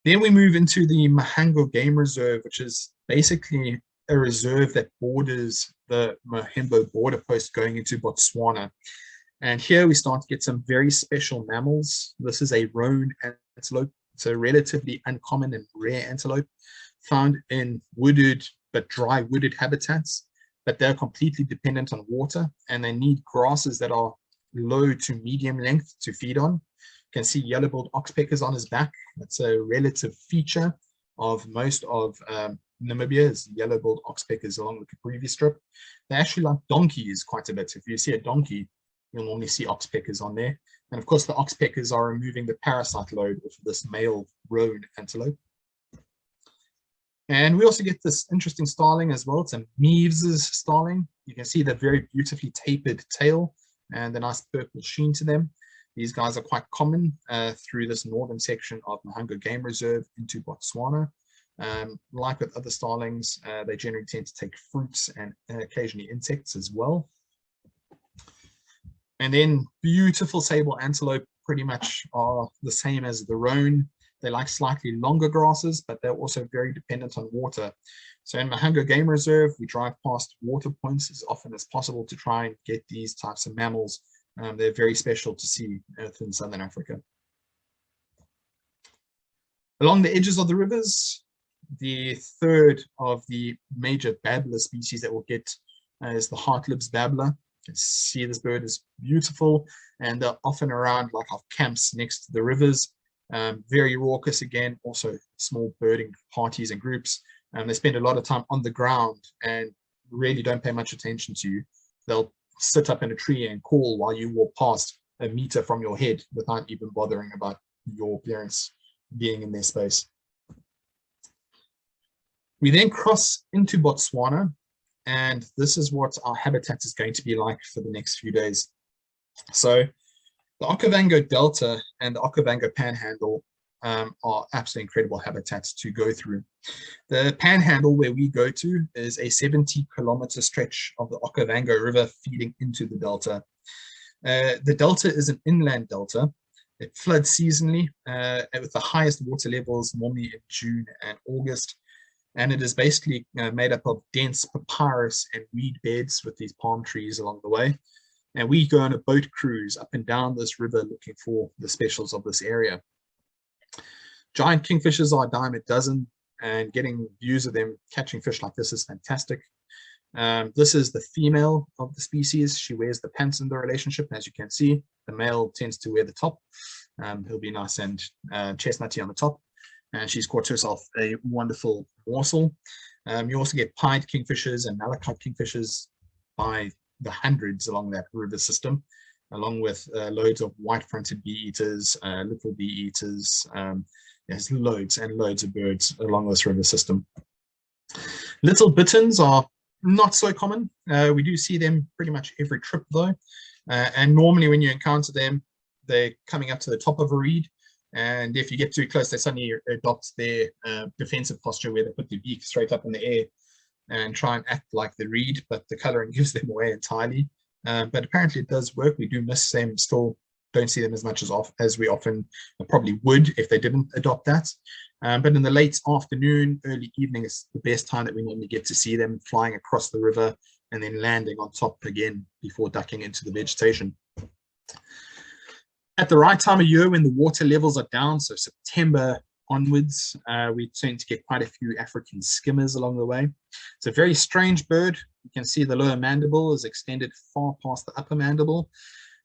[SPEAKER 2] Then we move into the Mahango Game Reserve, which is basically a reserve that borders the Mahembo border post going into Botswana. And here we start to get some very special mammals. This is a roan antelope. It's a relatively uncommon and rare antelope found in wooded but dry wooded habitats, but they're completely dependent on water, and they need grasses that are low to medium length to feed on. You can see yellow-billed oxpeckers on his back. That's a relative feature of most of Namibia, is yellow-billed oxpeckers along the Caprivi Strip. They actually like donkeys quite a bit. If you see a donkey, you'll normally see oxpeckers on there. And of course, the oxpeckers are removing the parasite load of this male roan antelope. And we also get this interesting starling as well. It's a Meaves's starling. You can see the very beautifully tapered tail and the nice purple sheen to them. These guys are quite common through this northern section of Mahango Game Reserve into Botswana. Like with other starlings, they generally tend to take fruits and occasionally insects as well. And then beautiful sable antelope pretty much are the same as the roan. They like slightly longer grasses, but they're also very dependent on water. So in Mahango Game Reserve, we drive past water points as often as possible to try and get these types of mammals. They're very special to see in Southern Africa. Along the edges of the rivers, the third of the major babbler species that we'll get is the heartlibs babbler. You can see this bird is beautiful, and they're often around like our camps next to the rivers. Very raucous again, also small birding parties and groups. They spend a lot of time on the ground and really don't pay much attention to you. They'll sit up in a tree and call while you walk past a meter from your head without even bothering about your appearance being in their space. We then cross into Botswana, and this is what our habitat is going to be like for the next few days. So the Okavango Delta and the Okavango Panhandle are absolutely incredible habitats to go through. The Panhandle, where we go to, is a 70-kilometer stretch of the Okavango River feeding into the Delta. The Delta is an inland delta. It floods seasonally with the highest water levels normally in June and August. And it is basically made up of dense papyrus and reed beds with these palm trees along the way. And we go on a boat cruise up and down this river looking for the specials of this area. Giant kingfishers are a dime a dozen, and getting views of them catching fish like this is fantastic. This is the female of the species. She wears the pants in the relationship. As you can see, the male tends to wear the top. He'll be nice and chestnutty on the top. And she's caught herself a wonderful morsel. You also get pied kingfishers and malachite kingfishers by the hundreds along that river system, along with loads of white-fronted bee-eaters, little bee-eaters. There's loads and loads of birds along this river system. Little bitterns are not so common. We do see them pretty much every trip though. And normally when you encounter them, they're coming up to the top of a reed. And if you get too close, they suddenly adopt their defensive posture where they put their beak straight up in the air and try and act like the reed, but the coloring gives them away entirely. But apparently it does work. We do miss them, still don't see them as much as we often probably would if they didn't adopt that. But in the late afternoon, early evening is the best time that we normally get to see them flying across the river and then landing on top again before ducking into the vegetation. At the right time of year, when the water levels are down, so September onwards, we tend to get quite a few African skimmers along the way. It's a very strange bird. You can see the lower mandible is extended far past the upper mandible.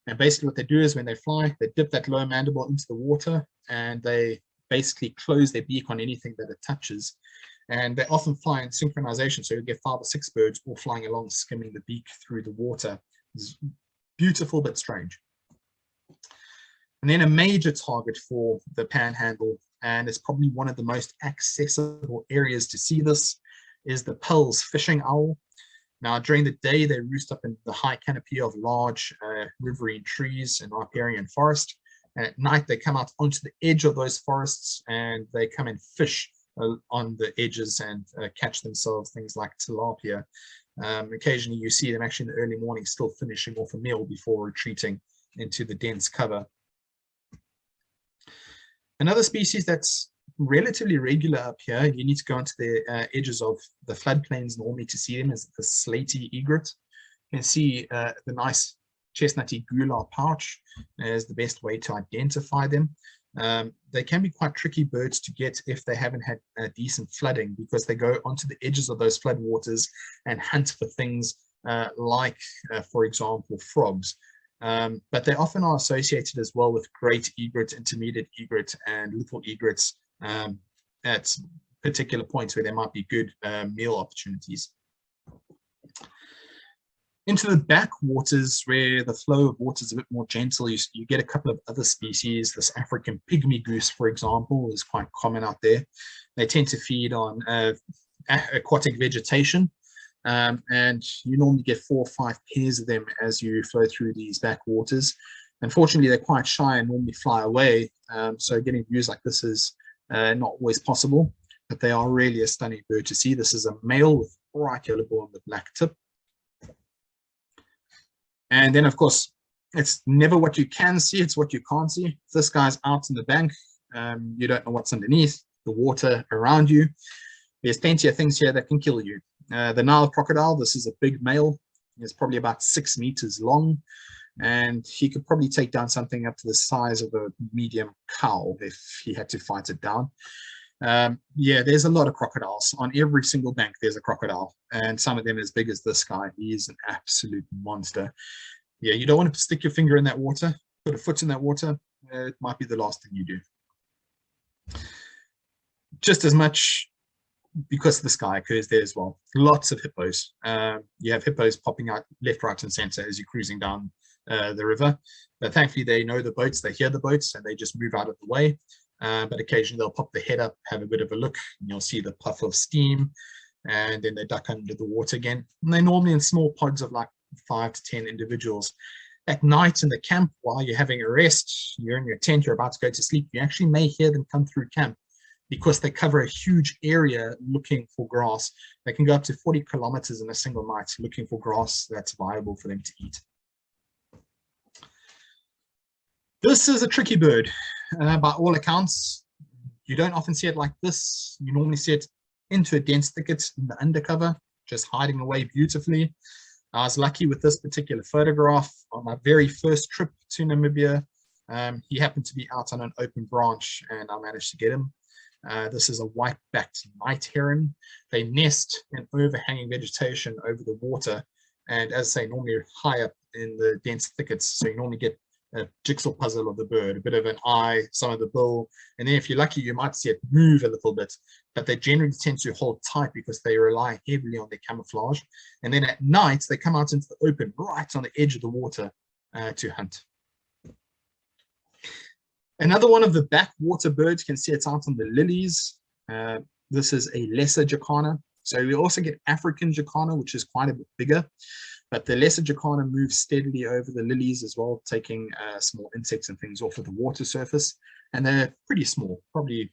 [SPEAKER 2] And basically what they do is when they fly, they dip that lower mandible into the water and they basically close their beak on anything that it touches. And they often fly in synchronization. So you get 5 or 6 birds all flying along, skimming the beak through the water. It's beautiful, but strange. And then a major target for the panhandle, and it's probably one of the most accessible areas to see this, is the Pill's fishing owl. Now, during the day, they roost up in the high canopy of large riverine trees and riparian forest. And at night, they come out onto the edge of those forests and they come and fish on the edges and catch themselves things like tilapia. Occasionally, you see them actually in the early morning still finishing off a meal before retreating into the dense cover. Another species that's relatively regular up here, you need to go onto the edges of the floodplains normally to see them, is the slaty egret. You can see the nice chestnutty gular pouch as the best way to identify them. They can be quite tricky birds to get if they haven't had decent flooding, because they go onto the edges of those floodwaters and hunt for things like, for example, frogs. But they often are associated as well with great egret, intermediate egret, and little egrets at particular points where there might be good meal opportunities. Into the backwaters, where the flow of water is a bit more gentle, you get a couple of other species. This African pygmy goose, for example, is quite common out there. They tend to feed on aquatic vegetation. And you normally get 4 or 5 pairs of them as you flow through these backwaters. Unfortunately, they're quite shy and normally fly away. So getting views like this is not always possible, but they are really a stunning bird to see. This is a male with bright yellow bill and the black tip. And then, of course, it's never what you can see, it's what you can't see. If this guy's out in the bank, you don't know what's underneath, the water around you. There's plenty of things here that can kill you. The Nile crocodile, this is a big male. He's probably about 6 meters long, and he could probably take down something up to the size of a medium cow if he had to fight it down. Yeah, there's a lot of crocodiles. On every single bank, there's a crocodile, and some of them as big as this guy. He is an absolute monster. Yeah, you don't want to stick your finger in that water, put a foot in that water. It might be the last thing you do. Just as much because this guy occurs there as well. Lots of hippos. You have hippos popping out left, right, and center as you're cruising down the river. But thankfully, they know the boats, they hear the boats, and they just move out of the way. But occasionally, they'll pop the head up, have a bit of a look, and you'll see the puff of steam, and then they duck under the water again. And they're normally in small pods of like 5 to 10 individuals. At night in the camp, while you're having a rest, you're in your tent, you're about to go to sleep, you actually may hear them come through camp, because they cover a huge area looking for grass. They can go up to 40 kilometers in a single night looking for grass that's viable for them to eat. This is a tricky bird. By all accounts, you don't often see it like this. You normally see it into a dense thicket in the undercover, just hiding away beautifully. I was lucky with this particular photograph on my very first trip to Namibia. He happened to be out on an open branch and I managed to get him. This is a white-backed night heron. They nest in overhanging vegetation over the water, and as I say, normally high up in the dense thickets. So you normally get a jigsaw puzzle of the bird, a bit of an eye, some of the bill, and then if you're lucky, you might see it move a little bit. But they generally tend to hold tight because they rely heavily on their camouflage. And then at night, they come out into the open, right on the edge of the water to hunt. Another one of the backwater birds, you can see it's out on the lilies. This is a lesser jacana. So we also get African jacana, which is quite a bit bigger. But the lesser jacana moves steadily over the lilies as well, taking small insects and things off of the water surface. And they're pretty small, probably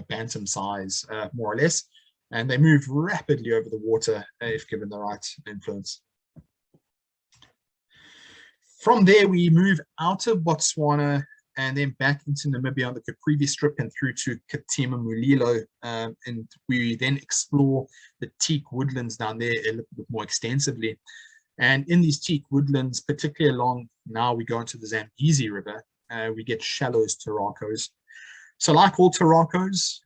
[SPEAKER 2] bantam size, more or less. And they move rapidly over the water if given the right influence. From there, we move out of Botswana and then back into Namibia on the Caprivi Strip and through to Katima Mulilo. And we then explore the teak woodlands down there a little bit more extensively. And in these teak woodlands, particularly along, now we go into the Zambezi River, we get shallows Turacos. So like all Turacos,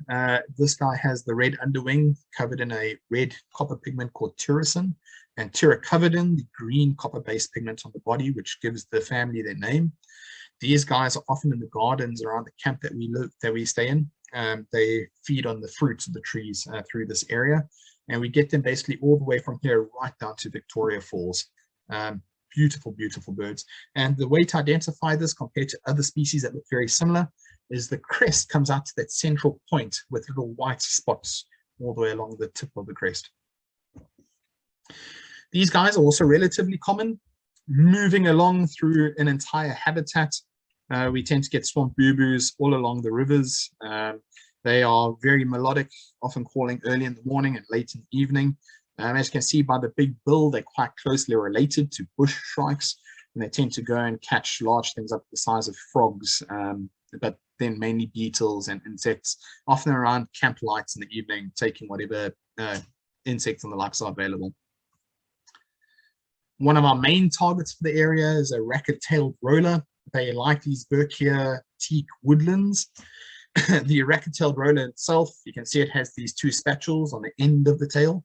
[SPEAKER 2] this guy has the red underwing covered in a red copper pigment called tyrosine, and tiracovertin, the green copper-based pigment on the body, which gives the family their name. These guys are often in the gardens around the camp that we stay in. They feed on the fruits of the trees through this area, and we get them basically all the way from here right down to Victoria Falls. Beautiful, beautiful birds. And the way to identify this compared to other species that look very similar is the crest comes out to that central point with little white spots all the way along the tip of the crest. These guys are also relatively common. Moving along through an entire habitat, we tend to get swamp boo-boos all along the rivers. They are very melodic, often calling early in the morning and late in the evening. As you can see by the big bill, they're quite closely related to bush shrikes, and they tend to go and catch large things up the size of frogs, but then mainly beetles and insects, often around camp lights in the evening, taking whatever insects and the likes are available. One of our main targets for the area is a racket-tailed roller. They like these Berkshire teak woodlands. The racket-tailed roller itself, you can see it has these two spatules on the end of the tail.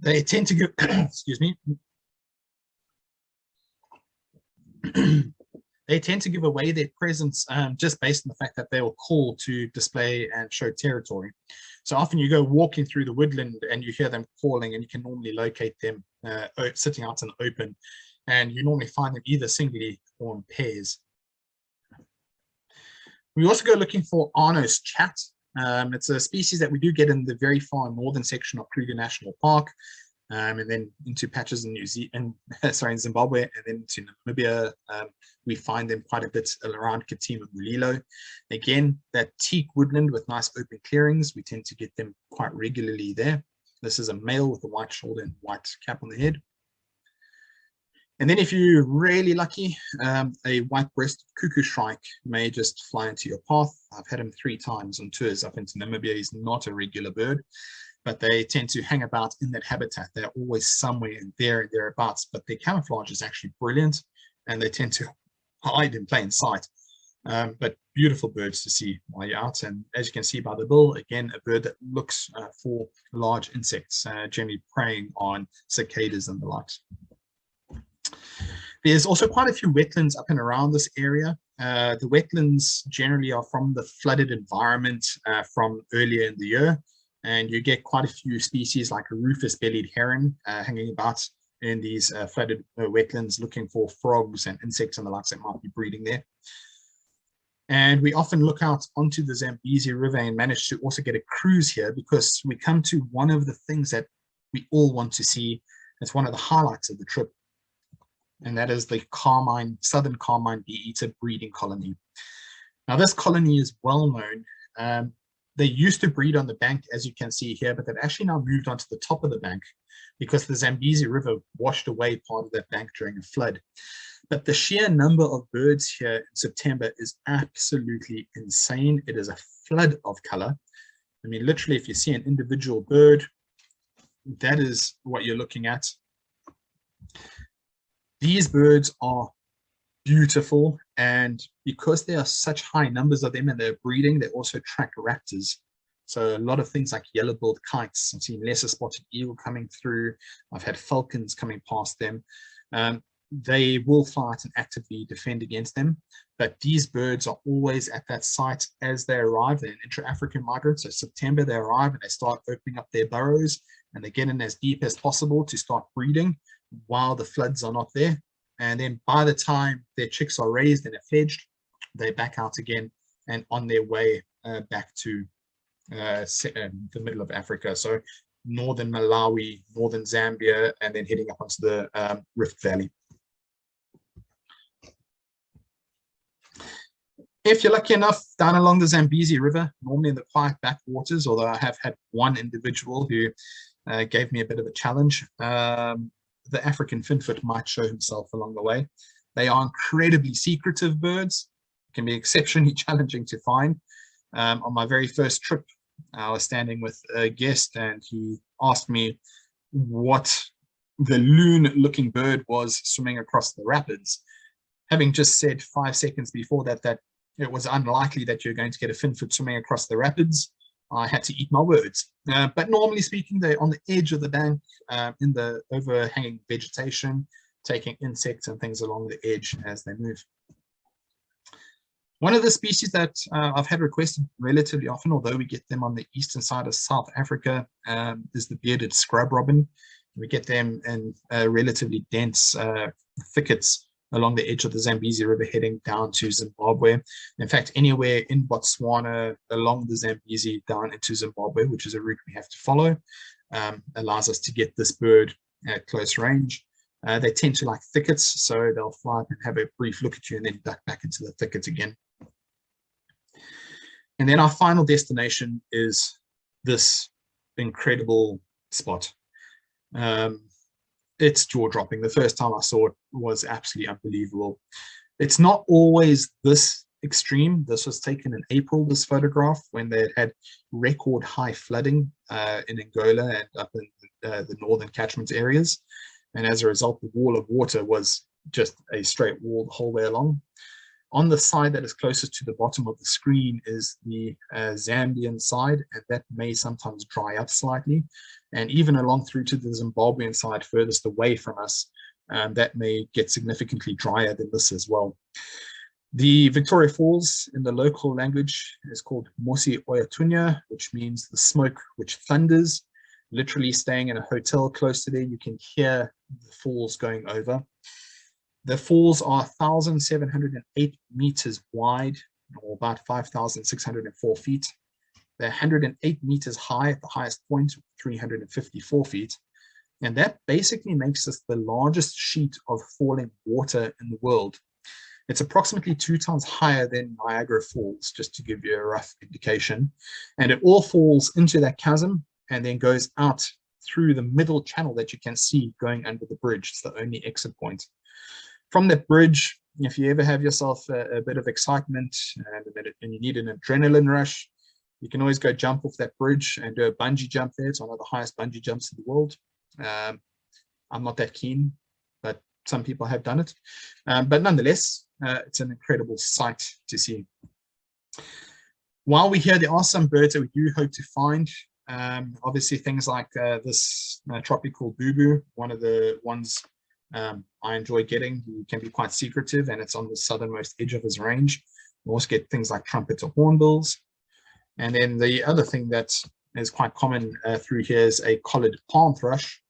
[SPEAKER 2] They tend to give, excuse me, they tend to give away their presence just based on the fact that they will call to display and show territory. So often you go walking through the woodland and you hear them calling, and you can normally locate them sitting out in the open, and you normally find them either singly or in pairs. We also go looking for Arno's chat. It's a species that we do get in the very far northern section of Kruger National Park, and then into patches in in Zimbabwe, and then to Namibia. We find them quite a bit around Katima Mulilo. Again, that teak woodland with nice open clearings, we tend to get them quite regularly there. This is a male with a white shoulder and white cap on the head. And then if you're really lucky, a white-breasted cuckoo shrike may just fly into your path. I've had him 3 times on tours up into Namibia. He's not a regular bird, but they tend to hang about in that habitat. They're always somewhere there and thereabouts, but their camouflage is actually brilliant, and they tend to hide in plain sight. But beautiful birds to see while you're out. And as you can see by the bill, again, a bird that looks for large insects, generally preying on cicadas and the likes. There's also quite a few wetlands up and around this area. The wetlands generally are from the flooded environment from earlier in the year, and you get quite a few species like a rufous-bellied heron hanging about in these flooded wetlands looking for frogs and insects and the likes that might be breeding there. And we often look out onto the Zambezi River and manage to also get a cruise here, because we come to one of the things that we all want to see. It's one of the highlights of the trip, and that is the southern carmine bee-eater breeding colony. Now, this colony is well known. They used to breed on the bank, as you can see here, but they've actually now moved onto the top of the bank because the Zambezi River washed away part of that bank during a flood. But the sheer number of birds here in September is absolutely insane. It is a flood of color. I mean, literally, if you see an individual bird, that is what you're looking at. These birds are beautiful, and because there are such high numbers of them and they're breeding, they also attract raptors. So a lot of things like yellow-billed kites. I've seen lesser spotted eagle coming through. I've had falcons coming past them. They will fight and actively defend against them, but these birds are always at that site as they arrive. They're an intra-African migrant, so September they arrive and they start opening up their burrows, and they get in as deep as possible to start breeding while the floods are not there. And then by the time their chicks are raised and are fledged, they back out again and on their way back to the middle of Africa. So northern Malawi, northern Zambia, and then heading up onto the Rift Valley. If you're lucky enough, down along the Zambezi River, normally in the quiet backwaters, although I have had one individual who gave me a bit of a challenge, the African finfoot might show himself along the way. They are incredibly secretive birds. can be exceptionally challenging to find. On my very first trip, I was standing with a guest and he asked me what the loon-looking bird was swimming across the rapids. Having just said 5 seconds before that it was unlikely that you're going to get a finfoot swimming across the rapids, I had to eat my words. But normally speaking, they're on the edge of the bank, in the overhanging vegetation, taking insects and things along the edge as they move. One of the species that I've had requested relatively often, although we get them on the eastern side of South Africa, is the bearded scrub robin. We get them in relatively dense thickets along the edge of the Zambezi River heading down to Zimbabwe. In fact, anywhere in Botswana along the Zambezi down into Zimbabwe, which is a route we have to follow, allows us to get this bird at close range. They tend to like thickets, so they'll fly up and have a brief look at you and then duck back into the thickets again. And then our final destination is this incredible spot. It's jaw-dropping. The first time I saw it was absolutely unbelievable. It's not always this extreme. This was taken in April, this photograph, when they had record high flooding in Angola and up in the northern catchment areas. And as a result, the wall of water was just a straight wall the whole way along. On the side that is closest to the bottom of the screen is the Zambian side, and that may sometimes dry up slightly. And even along through to the Zimbabwean side furthest away from us, that may get significantly drier than this as well. The Victoria Falls in the local language is called Mosi Oyatunya, which means the smoke which thunders. Literally staying in a hotel close to there, you can hear the falls going over. The falls are 1,708 meters wide, or about 5,604 feet. They're 108 meters high at the highest point, 354 feet. And that basically makes this the largest sheet of falling water in the world. It's approximately 2 times higher than Niagara Falls, just to give you a rough indication. And it all falls into that chasm and then goes out through the middle channel that you can see going under the bridge. It's the only exit point. From that bridge, if you ever have yourself a bit of excitement and you need an adrenaline rush, you can always go jump off that bridge and do a bungee jump there. It's one of the highest bungee jumps in the world. I'm not that keen, but some people have done it. But nonetheless, it's an incredible sight to see. While we're here, there are some birds that we do hope to find. Obviously, things like this tropical boo-boo, one of the ones I enjoy getting. He can be quite secretive, and it's on the southernmost edge of his range. We also get things like trumpets or hornbills. And then the other thing that is quite common through here is a collared palm thrush.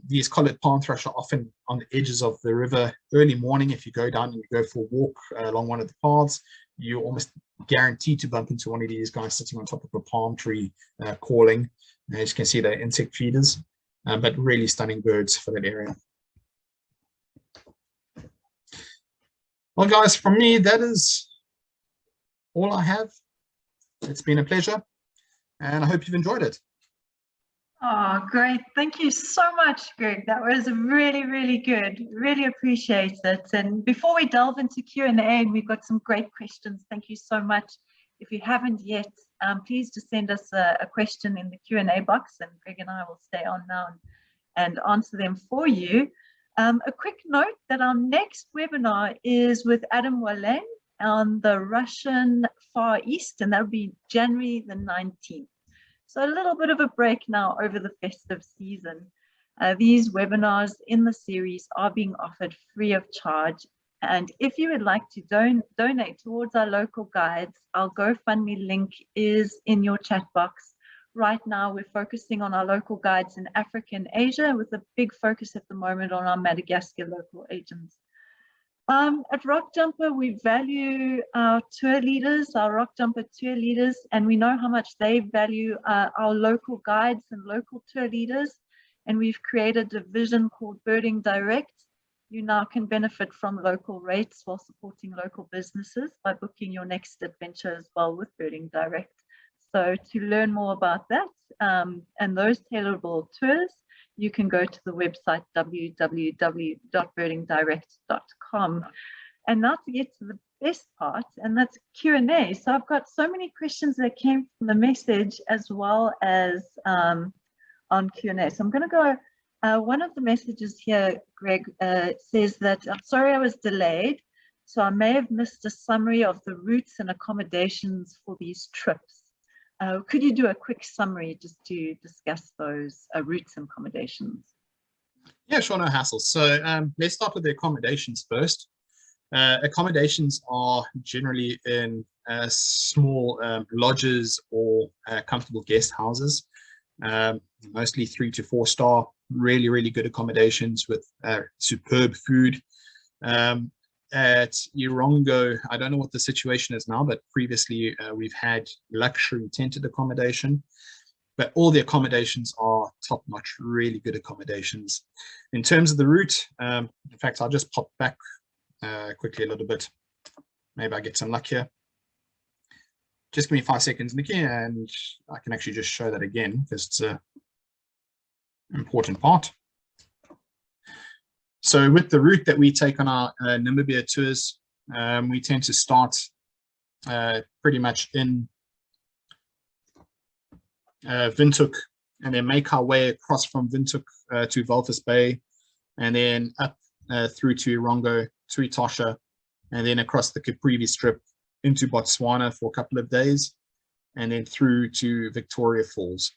[SPEAKER 2] These collared palm thrush are often on the edges of the river early morning. If you go down and you go for a walk along one of the paths, you're almost guaranteed to bump into one of these guys sitting on top of a palm tree calling. As you can see, they're insect feeders, but really stunning birds for that area. Well, guys, from me, that is all I have. It's been a pleasure, and I hope you've enjoyed it.
[SPEAKER 1] Oh, great. Thank you so much, Greg. That was really, really good. Really appreciate it. And before we delve into Q&A, and we've got some great questions. Thank you so much. If you haven't yet, please just send us a question in the Q&A box, and Greg and I will stay on now and answer them for you. A quick note that our next webinar is with Adam Wallen on the Russian Far East, and that'll be January the 19th. So a little bit of a break now over the festive season. These webinars in the series are being offered free of charge. And if you would like to donate towards our local guides, our GoFundMe link is in your chat box. Right now, we're focusing on our local guides in Africa and Asia, with a big focus at the moment on our Madagascar local agents. At Rockjumper, we value our tour leaders, our Rockjumper tour leaders, and we know how much they value our local guides and local tour leaders. And we've created a division called Birding Direct. You now can benefit from local rates while supporting local businesses by booking your next adventure as well with Birding Direct. So to learn more about that and those tailorable tours, you can go to the website www.birdingdirect.com. And now to get to the best part, and that's Q&A. So I've got so many questions that came from the message as well as on Q&A. So I'm going to go, one of the messages here, Greg, says that, I'm sorry I was delayed, so I may have missed a summary of the routes and accommodations for these trips. Could you do a quick summary just to discuss those routes and accommodations?
[SPEAKER 2] Yeah, sure, no hassle. So let's start with the accommodations first. Accommodations are generally in small lodges or comfortable guest houses, mostly 3 to 4 star, really good accommodations with superb food. At Erongo, I don't know what the situation is now, but previously we've had luxury tented accommodation, but all the accommodations are top-notch, really good accommodations. In terms of the route, in fact, I'll just pop back quickly a little bit. Maybe I get some luck here. Just give me 5 seconds, Nikki, and I can actually just show that again because it's an important part. So with the route that we take on our Namibia tours, we tend to start pretty much in Windhoek and then make our way across from Windhoek to Walvis Bay, and then up through to Erongo, to Etosha, and then across the Caprivi Strip into Botswana for a couple of days, and then through to Victoria Falls.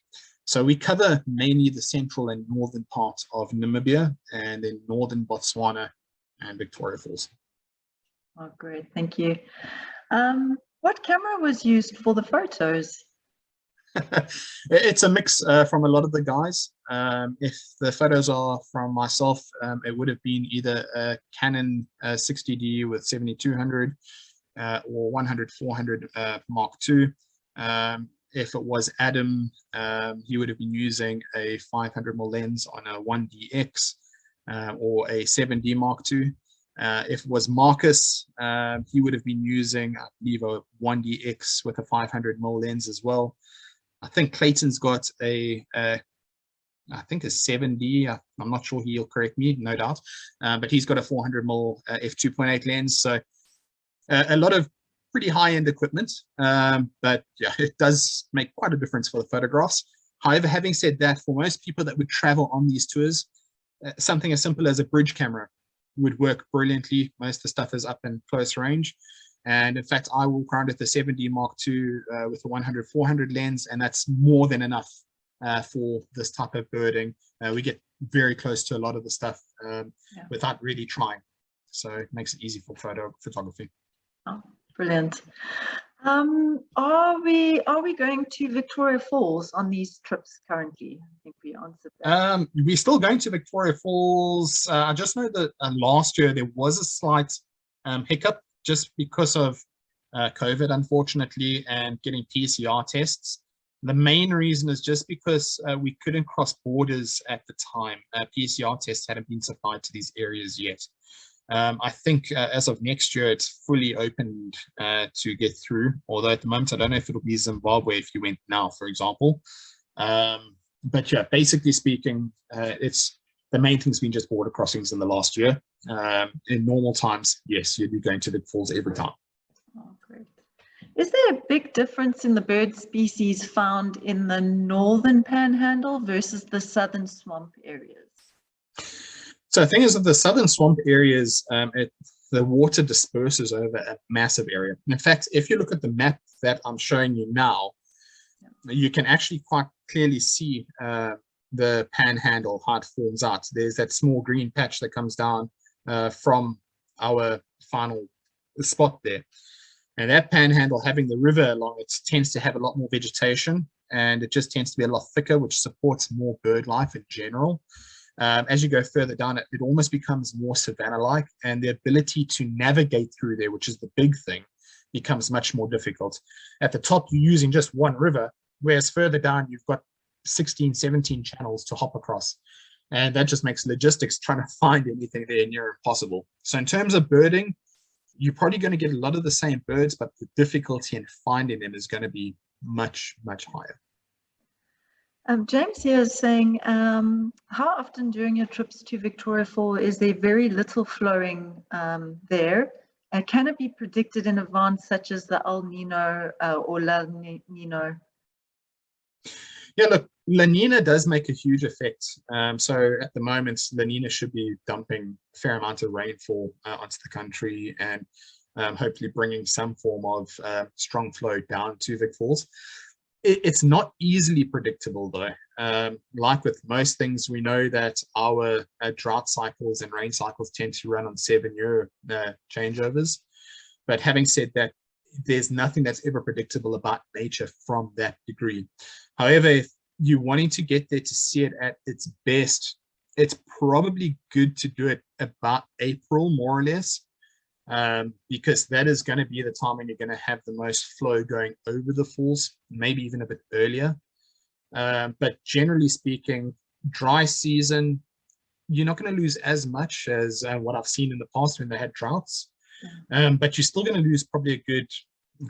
[SPEAKER 2] So we cover mainly the central and northern parts of Namibia, and then northern Botswana and Victoria Falls.
[SPEAKER 1] Oh, great, thank you. What camera was used for the photos?
[SPEAKER 2] It's a mix from a lot of the guys. If the photos are from myself, it would have been either a Canon 60D with 7200 or 100-400 Mark II. If it was Adam, he would have been using a 500mm lens on a 1DX or a 7D Mark II. If it was Marcus, he would have been using, I believe, a 1DX with a 500mm lens as well. I think Clayton's got I think a 7D. I'm not sure, he'll correct me, no doubt. But he's got a 400mm f2.8 lens. So a lot of pretty high-end equipment, but yeah, it does make quite a difference for the photographs. However, having said that, for most people that would travel on these tours, something as simple as a bridge camera would work brilliantly. Most of the stuff is up in close range. And in fact, I walk around with the 7D Mark II with a 100-400 lens, and that's more than enough for this type of birding. We get very close to a lot of the stuff without really trying. So it makes it easy for photography.
[SPEAKER 1] Oh, brilliant. Are we going to Victoria Falls on these trips currently? I think we answered that.
[SPEAKER 2] We're still going to Victoria Falls. I just know that last year there was a slight hiccup just because of COVID, unfortunately, and getting PCR tests. The main reason is just because we couldn't cross borders at the time. PCR tests hadn't been supplied to these areas yet. I think as of next year, it's fully opened to get through, although at the moment, I don't know if it'll be Zimbabwe if you went now, for example. But yeah, basically speaking, it's the main thing's been just border crossings in the last year. In normal times, yes, you'd be going to the falls every time.
[SPEAKER 1] Oh, great. Is there a big difference in the bird species found in the northern panhandle versus the southern swamp areas?
[SPEAKER 2] So the thing is, that the southern swamp areas, the water disperses over a massive area. In fact, if you look at the map that I'm showing you now, you can actually quite clearly see the panhandle, how it forms out. There's that small green patch that comes down from our final spot there. And that panhandle, having the river along it, tends to have a lot more vegetation, and it just tends to be a lot thicker, which supports more bird life in general. As you go further down, it almost becomes more savanna-like, and the ability to navigate through there, which is the big thing, becomes much more difficult. At the top, you're using just one river, whereas further down, you've got 16, 17 channels to hop across. And that just makes logistics trying to find anything there near impossible. So in terms of birding, you're probably going to get a lot of the same birds, but the difficulty in finding them is going to be much, much higher.
[SPEAKER 1] James here is saying, how often during your trips to Victoria Falls is there very little flowing there? Can it be predicted in advance, such as the El Nino or La Nino?
[SPEAKER 2] Yeah, look, La Nina does make a huge effect. So at the moment, La Nina should be dumping a fair amount of rainfall onto the country and hopefully bringing some form of strong flow down to Vic Falls. It's not easily predictable, though. Like with most things, we know that our drought cycles and rain cycles tend to run on 7-year changeovers. But having said that, there's nothing that's ever predictable about nature from that degree. However, if you're wanting to get there to see it at its best, it's probably good to do it about April, more or less, because that is going to be the time when you're going to have the most flow going over the falls, maybe even a bit earlier. But generally speaking, dry season, you're not going to lose as much as what I've seen in the past when they had droughts. But you're still going to lose probably a good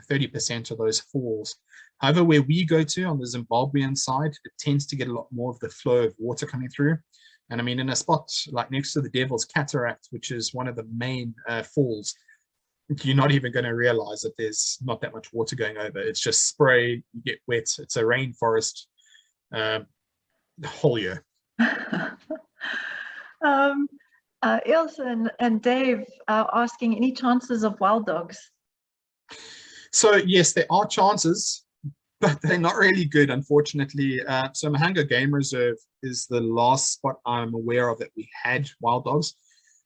[SPEAKER 2] 30% of those falls. However, where we go to on the Zimbabwean side, it tends to get a lot more of the flow of water coming through. And I mean, in a spot like next to the Devil's Cataract, which is one of the main falls, you're not even going to realize that there's not that much water going over. It's just spray, you get wet. It's a rainforest the whole year.
[SPEAKER 1] Ilse and Dave are asking, any chances of wild dogs?
[SPEAKER 2] So yes, there are chances, but they're not really good, unfortunately. So Mahanga Game Reserve is the last spot I'm aware of that we had wild dogs.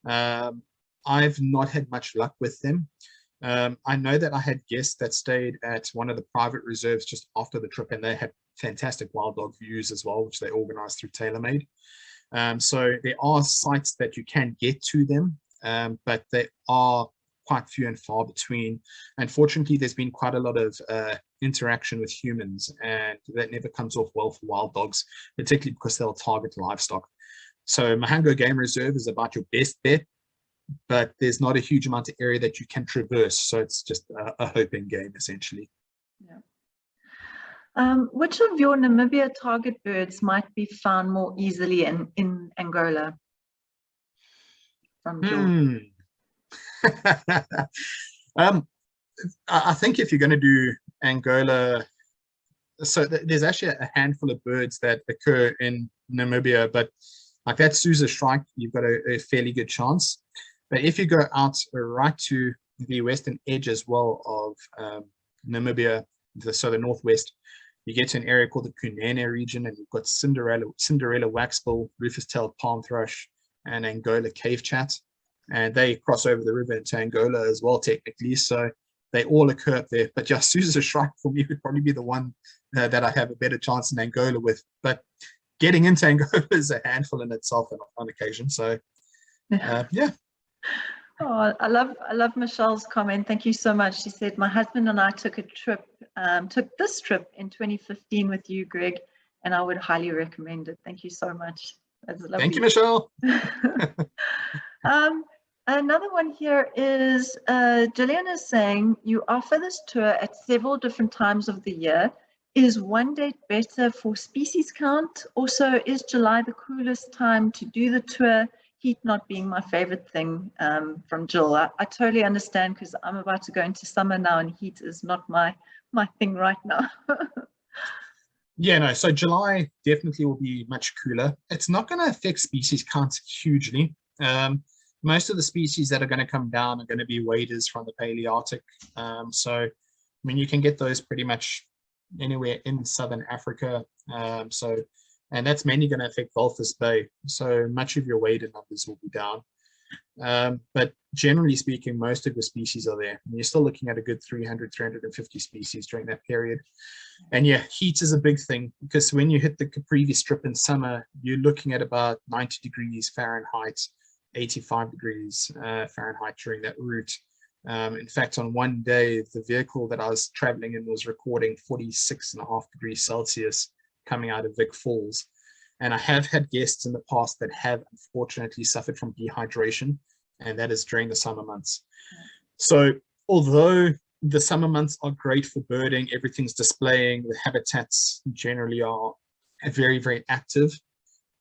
[SPEAKER 2] I've not had much luck with them. I know that I had guests that stayed at one of the private reserves just after the trip, and they had fantastic wild dog views as well, which they organized through TaylorMade. So there are sites that you can get to them, but they are quite few and far between. Unfortunately, there's been quite a lot of interaction with humans, and that never comes off well for wild dogs, particularly because they'll target livestock. So Mahanga Game Reserve is about your best bet, but there's not a huge amount of area that you can traverse. So it's just a hoping game, essentially.
[SPEAKER 1] Yeah. Which of your Namibia target birds might be found more easily in Angola? From George.
[SPEAKER 2] I think if you're going to do Angola, so there's actually a handful of birds that occur in Namibia, but like that Sousa shrike, you've got a fairly good chance. But if you go out right to the western edge as well of Namibia, so the northwest, you get to an area called the Kunene region, and you've got Cinderella waxbill, rufous-tailed palm thrush, and Angola cave chat. And they cross over the river into Angola as well, technically. So they all occur up there. But just Sousa shrike for me would probably be the one that I have a better chance in Angola with. But getting into Angola is a handful in itself on occasion. So yeah.
[SPEAKER 1] Oh, I love Michelle's comment. Thank you so much. She said, my husband and I took this trip in 2015 with you, Greg, and I would highly recommend it. Thank you so much. That's lovely.
[SPEAKER 2] Thank you, Michelle.
[SPEAKER 1] Another one here is Jillian is saying, you offer this tour at several different times of the year. Is one date better for species count? Also, is July the coolest time to do the tour? Heat not being my favorite thing, from Jill. I totally understand, because I'm about to go into summer now and heat is not my thing right now.
[SPEAKER 2] Yeah, no, so July definitely will be much cooler. It's not going to affect species counts hugely. Most of the species that are going to come down are going to be waders from the Palearctic. So, I mean, you can get those pretty much anywhere in Southern Africa. And that's mainly going to affect Walvis Bay. So much of your wader numbers will be down. But generally speaking, most of the species are there. And you're still looking at a good 300, 350 species during that period. And yeah, heat is a big thing, because when you hit the Caprivi Strip in summer, you're looking at about 90 degrees Fahrenheit, 85 degrees Fahrenheit during that route. In fact, on one day, the vehicle that I was traveling in was recording 46.5 degrees Celsius coming out of Vic Falls. And I have had guests in the past that have unfortunately suffered from dehydration, and that is during the summer months. So although the summer months are great for birding, everything's displaying, the habitats generally are very, very active.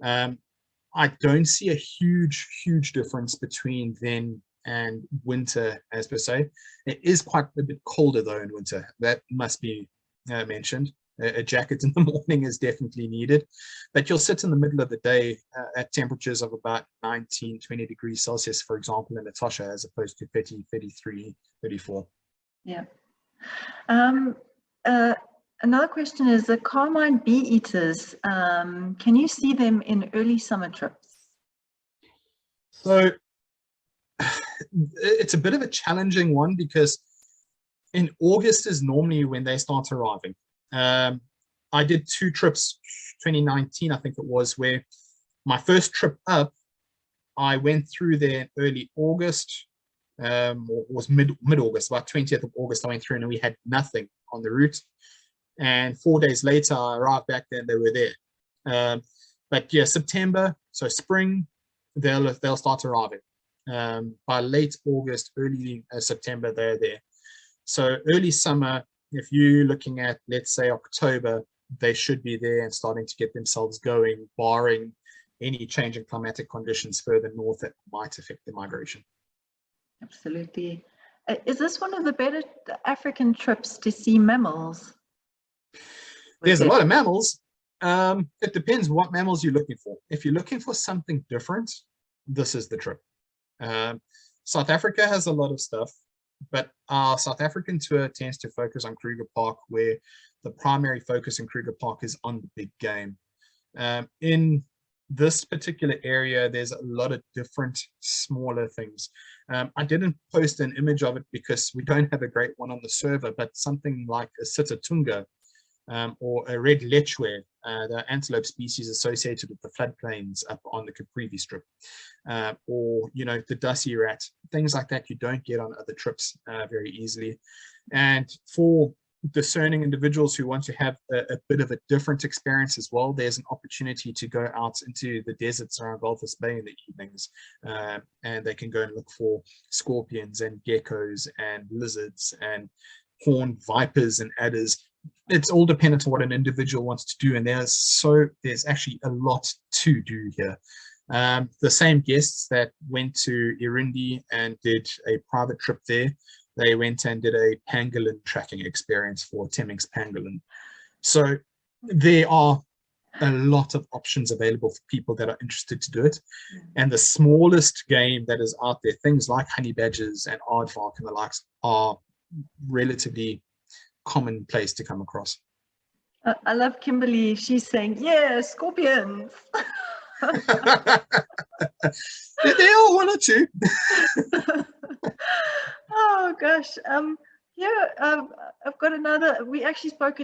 [SPEAKER 2] I don't see a huge difference between then and winter as per se. It is quite a bit colder though in winter. That must be mentioned. A jacket in the morning is definitely needed, but you'll sit in the middle of the day at temperatures of about 19-20 degrees Celsius, for example, in Etosha, as opposed to 30, 33, 34.
[SPEAKER 1] Yeah. Another question is the carmine bee eaters. Can you see them in early summer trips?
[SPEAKER 2] So it's a bit of a challenging one because in August is normally when they start arriving. I did 2 trips, 2019, I think it was, where my first trip up, I went through there in early August, or was mid-August, about 20th of August, I went through and we had nothing on the route. And 4 days later, I arrived back there and they were there. But yeah, September, so spring, they'll start arriving. By late August, early September, they're there. So early summer, if you're looking at, let's say, October, they should be there and starting to get themselves going, barring any change in climatic conditions further north that might affect the migration.
[SPEAKER 1] Absolutely. Is this one of the better African trips to see mammals?
[SPEAKER 2] There's a lot of mammals. It depends what mammals you're looking for. If you're looking for something different, this is the trip. South Africa has a lot of stuff, but our South African tour tends to focus on Kruger Park, where the primary focus in Kruger Park is on the big game. In this particular area, there's a lot of different smaller things. I didn't post an image of it because we don't have a great one on the server, but something like a Sitatunga or a red lechwe, the antelope species associated with the floodplains up on the Caprivi Strip, or, you know, the dusty rat, things like that you don't get on other trips very easily. And for discerning individuals who want to have a bit of a different experience as well, there's an opportunity to go out into the deserts around Walvis Bay in the evenings, and they can go and look for scorpions and geckos and lizards and horned vipers and adders. It's all dependent on what an individual wants to do, and there's actually a lot to do here. The same guests that went to Erongo and did a private trip there, they went and did a pangolin tracking experience for Temminck's pangolin. So there are a lot of options available for people that are interested to do it. And the smallest game that is out there, things like honey badgers and aardvark and the likes, are relatively commonplace to come across.
[SPEAKER 1] I love Kimberly. She's saying, yeah, scorpions.
[SPEAKER 2] There are one or two.
[SPEAKER 1] Oh gosh. I've got another. We actually spoke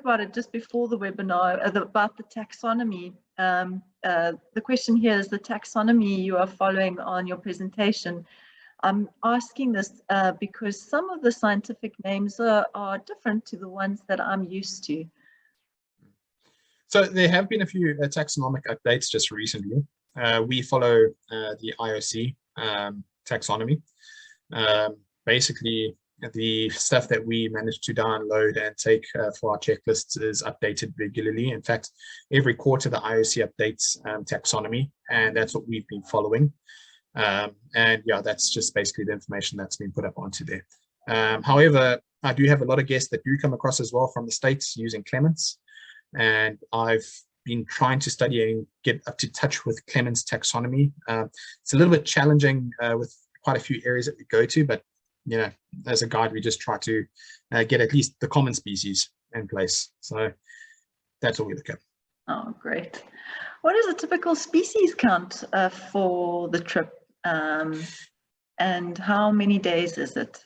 [SPEAKER 1] about it just before the webinar about the taxonomy. The question here is the taxonomy you are following on your presentation. I'm asking this because some of the scientific names are different to the ones that I'm used to.
[SPEAKER 2] So there have been a few taxonomic updates just recently. We follow the IOC taxonomy. Basically, the stuff that we manage to download and take for our checklists is updated regularly. In fact, every quarter the IOC updates taxonomy, and that's what we've been following. And yeah, that's just basically the information that's been put up onto there. However, I do have a lot of guests that do come across as well from the States using Clements, and I've been trying to study and get up to touch with Clements taxonomy. It's a little bit challenging with quite a few areas that we go to, but you know, as a guide, we just try to get at least the common species in place. So that's all we look at.
[SPEAKER 1] Oh, great. What is a typical species count for the trip? And how many days is it?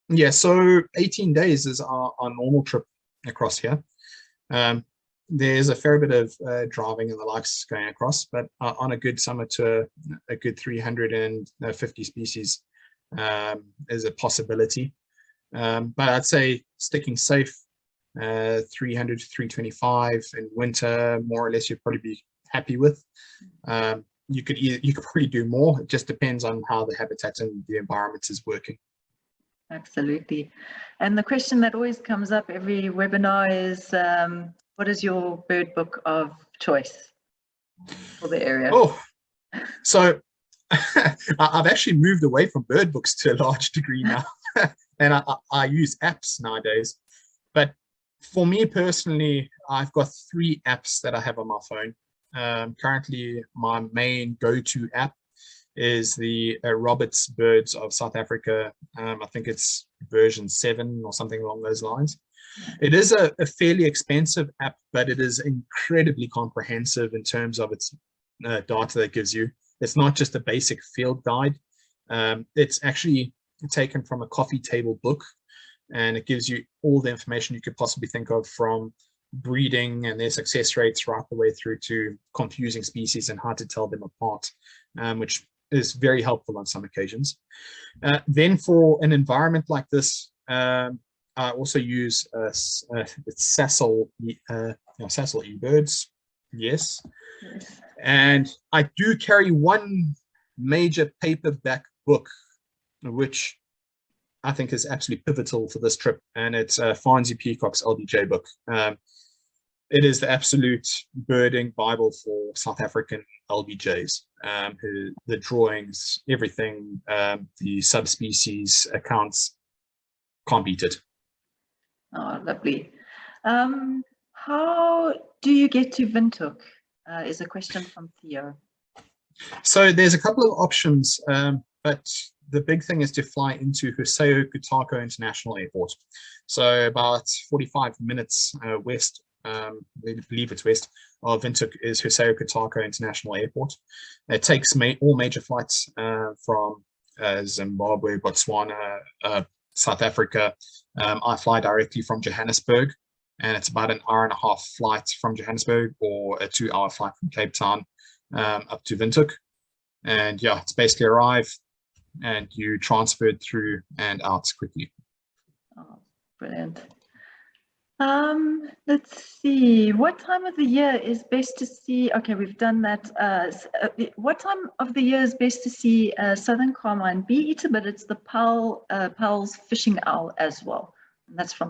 [SPEAKER 2] Yeah, so 18 days is our normal trip across here. There's a fair bit of driving and the likes going across, but on a good summer tour, a good 350 species is a possibility. But I'd say sticking safe, 300 to 325 in winter, more or less, you'd probably be happy with. You could probably do more. It just depends on how the habitat and the environment is working.
[SPEAKER 1] Absolutely. And the question that always comes up every webinar is, what is your bird book of choice for the area?
[SPEAKER 2] Oh, so I've actually moved away from bird books to a large degree now, and I use apps nowadays. But for me personally, I've got 3 apps that I have on my phone. Currently, my main go-to app is the Roberts Birds of South Africa. I think it's version 7 or something along those lines. It is a fairly expensive app, but it is incredibly comprehensive in terms of its data that it gives you. It's not just a basic field guide. It's actually taken from a coffee table book, and it gives you all the information you could possibly think of, from breeding and their success rates right the way through to confusing species and how to tell them apart, which is very helpful on some occasions. Then for an environment like this, I also use Sasol eBirds, yes. And I do carry one major paperback book, which I think is absolutely pivotal for this trip, and it's Farnsey Peacock's LBJ book. It is the absolute birding Bible for South African LBJs. The drawings, everything, the subspecies accounts, can't beat it.
[SPEAKER 1] Oh, lovely. How do you get to Windhoek? Is a question from Theo.
[SPEAKER 2] So there's a couple of options, but the big thing is to fly into Hussein Kutako International Airport. So about 45 minutes west, I believe it's west of Windhoek, is Hussein Kutako International Airport. It takes all major flights from Zimbabwe, Botswana, South Africa. I fly directly from Johannesburg, and it's about an hour-and-a-half flight from Johannesburg, or a 2-hour flight from Cape Town up to Windhoek. And yeah, it's basically arrive and you transferred through and out quickly.
[SPEAKER 1] Oh, brilliant. Let's see, what time of the year is best to see? Okay, we've done that. What time of the year is best to see southern carmine bee eater? But it's the Powell's fishing owl as well. And that's from.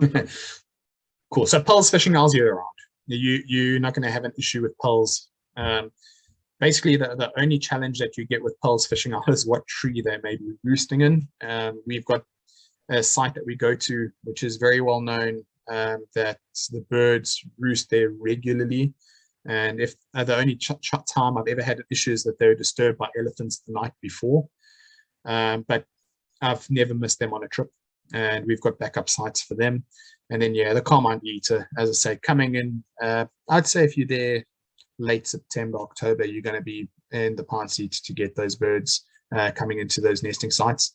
[SPEAKER 2] Cool. So Powell's fishing owls year round. You're not going to have an issue with Powell's. Basically, the only challenge that you get with Powell's fishing owl is what tree they may be roosting in. We've got a site that we go to, which is very well known, that the birds roost there regularly. And if the only time I've ever had issues that they were disturbed by elephants the night before, but I've never missed them on a trip, and we've got backup sites for them. And then yeah, the carmine bee eater, as I say, coming in, I'd say if you're there late September, October, you're going to be in the pine seats to get those birds coming into those nesting sites.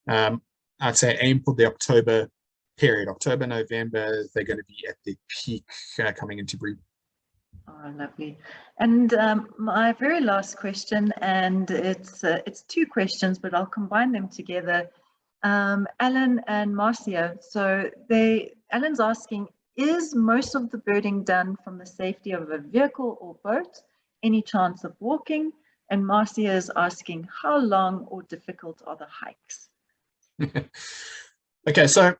[SPEAKER 2] I'd say aim for the October period. October, November, they're going to be at their peak coming into breed.
[SPEAKER 1] Oh, lovely. And my very last question, and it's 2 questions, but I'll combine them together. Alan and Marcia. So Alan's asking, is most of the birding done from the safety of a vehicle or boat? Any chance of walking? And Marcia is asking, how long or difficult are the hikes?
[SPEAKER 2] Okay, so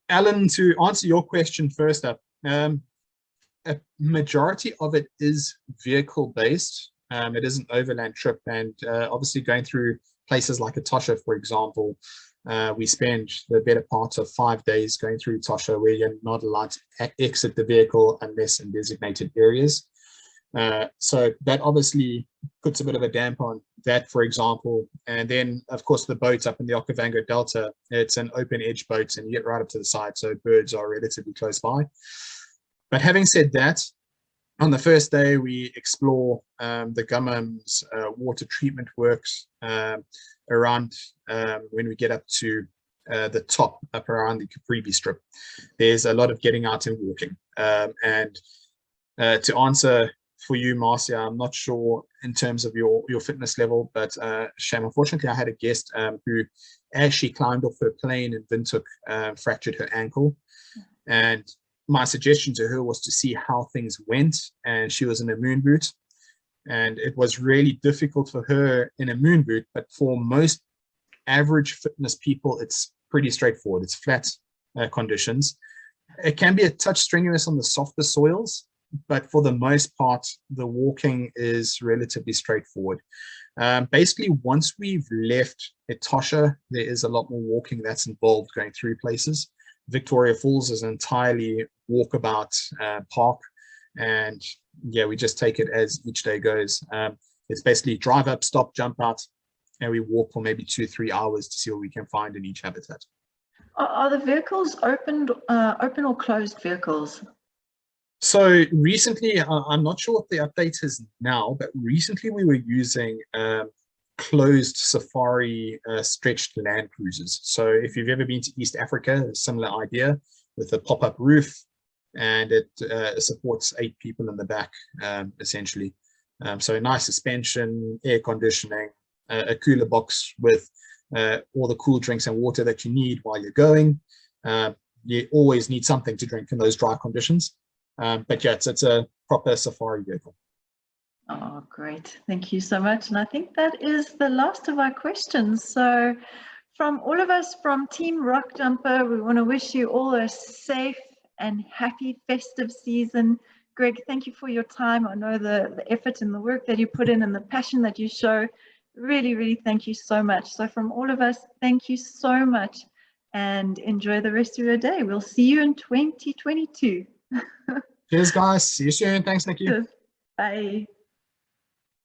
[SPEAKER 2] Alan, to answer your question first up, a majority of it is vehicle based. It is an overland trip, and obviously going through places like Etosha, for example, we spend the better part of 5 days going through Etosha, where you're not allowed to exit the vehicle unless in designated areas. So that obviously puts a bit of a damp on that, for example. And then, of course, the boat up in the Okavango Delta, it's an open edge boat and you get right up to the side, so birds are relatively close by. But having said that, on the first day, we explore the Gummam's water treatment works around when we get up to the top, up around the Caprivi Strip. There's a lot of getting out and walking. And to answer for you, Marcia, I'm not sure in terms of your fitness level, but Sham, unfortunately, I had a guest who, as she climbed off her plane in Windhoek, fractured her ankle. And my suggestion to her was to see how things went, and she was in a moon boot, and it was really difficult for her in a moon boot, but for most average fitness people, it's pretty straightforward. It's flat conditions. It can be a touch strenuous on the softer soils, but for the most part, the walking is relatively straightforward. Basically, once we've left Etosha, there is a lot more walking that's involved going through places. Victoria Falls is an entirely walkabout park, and yeah, we just take it as each day goes. It's basically drive up, stop, jump out, and we walk for maybe 2-3 hours to see what we can find in each habitat.
[SPEAKER 1] Are the vehicles open or closed vehicles?
[SPEAKER 2] So recently, I'm not sure what the update is now, but recently we were using closed safari stretched land cruisers. So if you've ever been to East Africa, a similar idea with a pop-up roof, and it supports 8 people in the back, essentially. So nice suspension, air conditioning, a cooler box with all the cool drinks and water that you need while you're going. You always need something to drink in those dry conditions. But yeah, it's a proper safari vehicle.
[SPEAKER 1] Oh, great. Thank you so much. And I think that is the last of our questions. So from all of us from Team Rockjumper, we want to wish you all a safe and happy festive season. Greg, thank you for your time. I know the effort and the work that you put in and the passion that you show. Really, really thank you so much. So from all of us, thank you so much and enjoy the rest of your day. We'll see you in 2022.
[SPEAKER 2] Cheers, guys. See you soon. Thanks, Nikki.
[SPEAKER 1] Bye.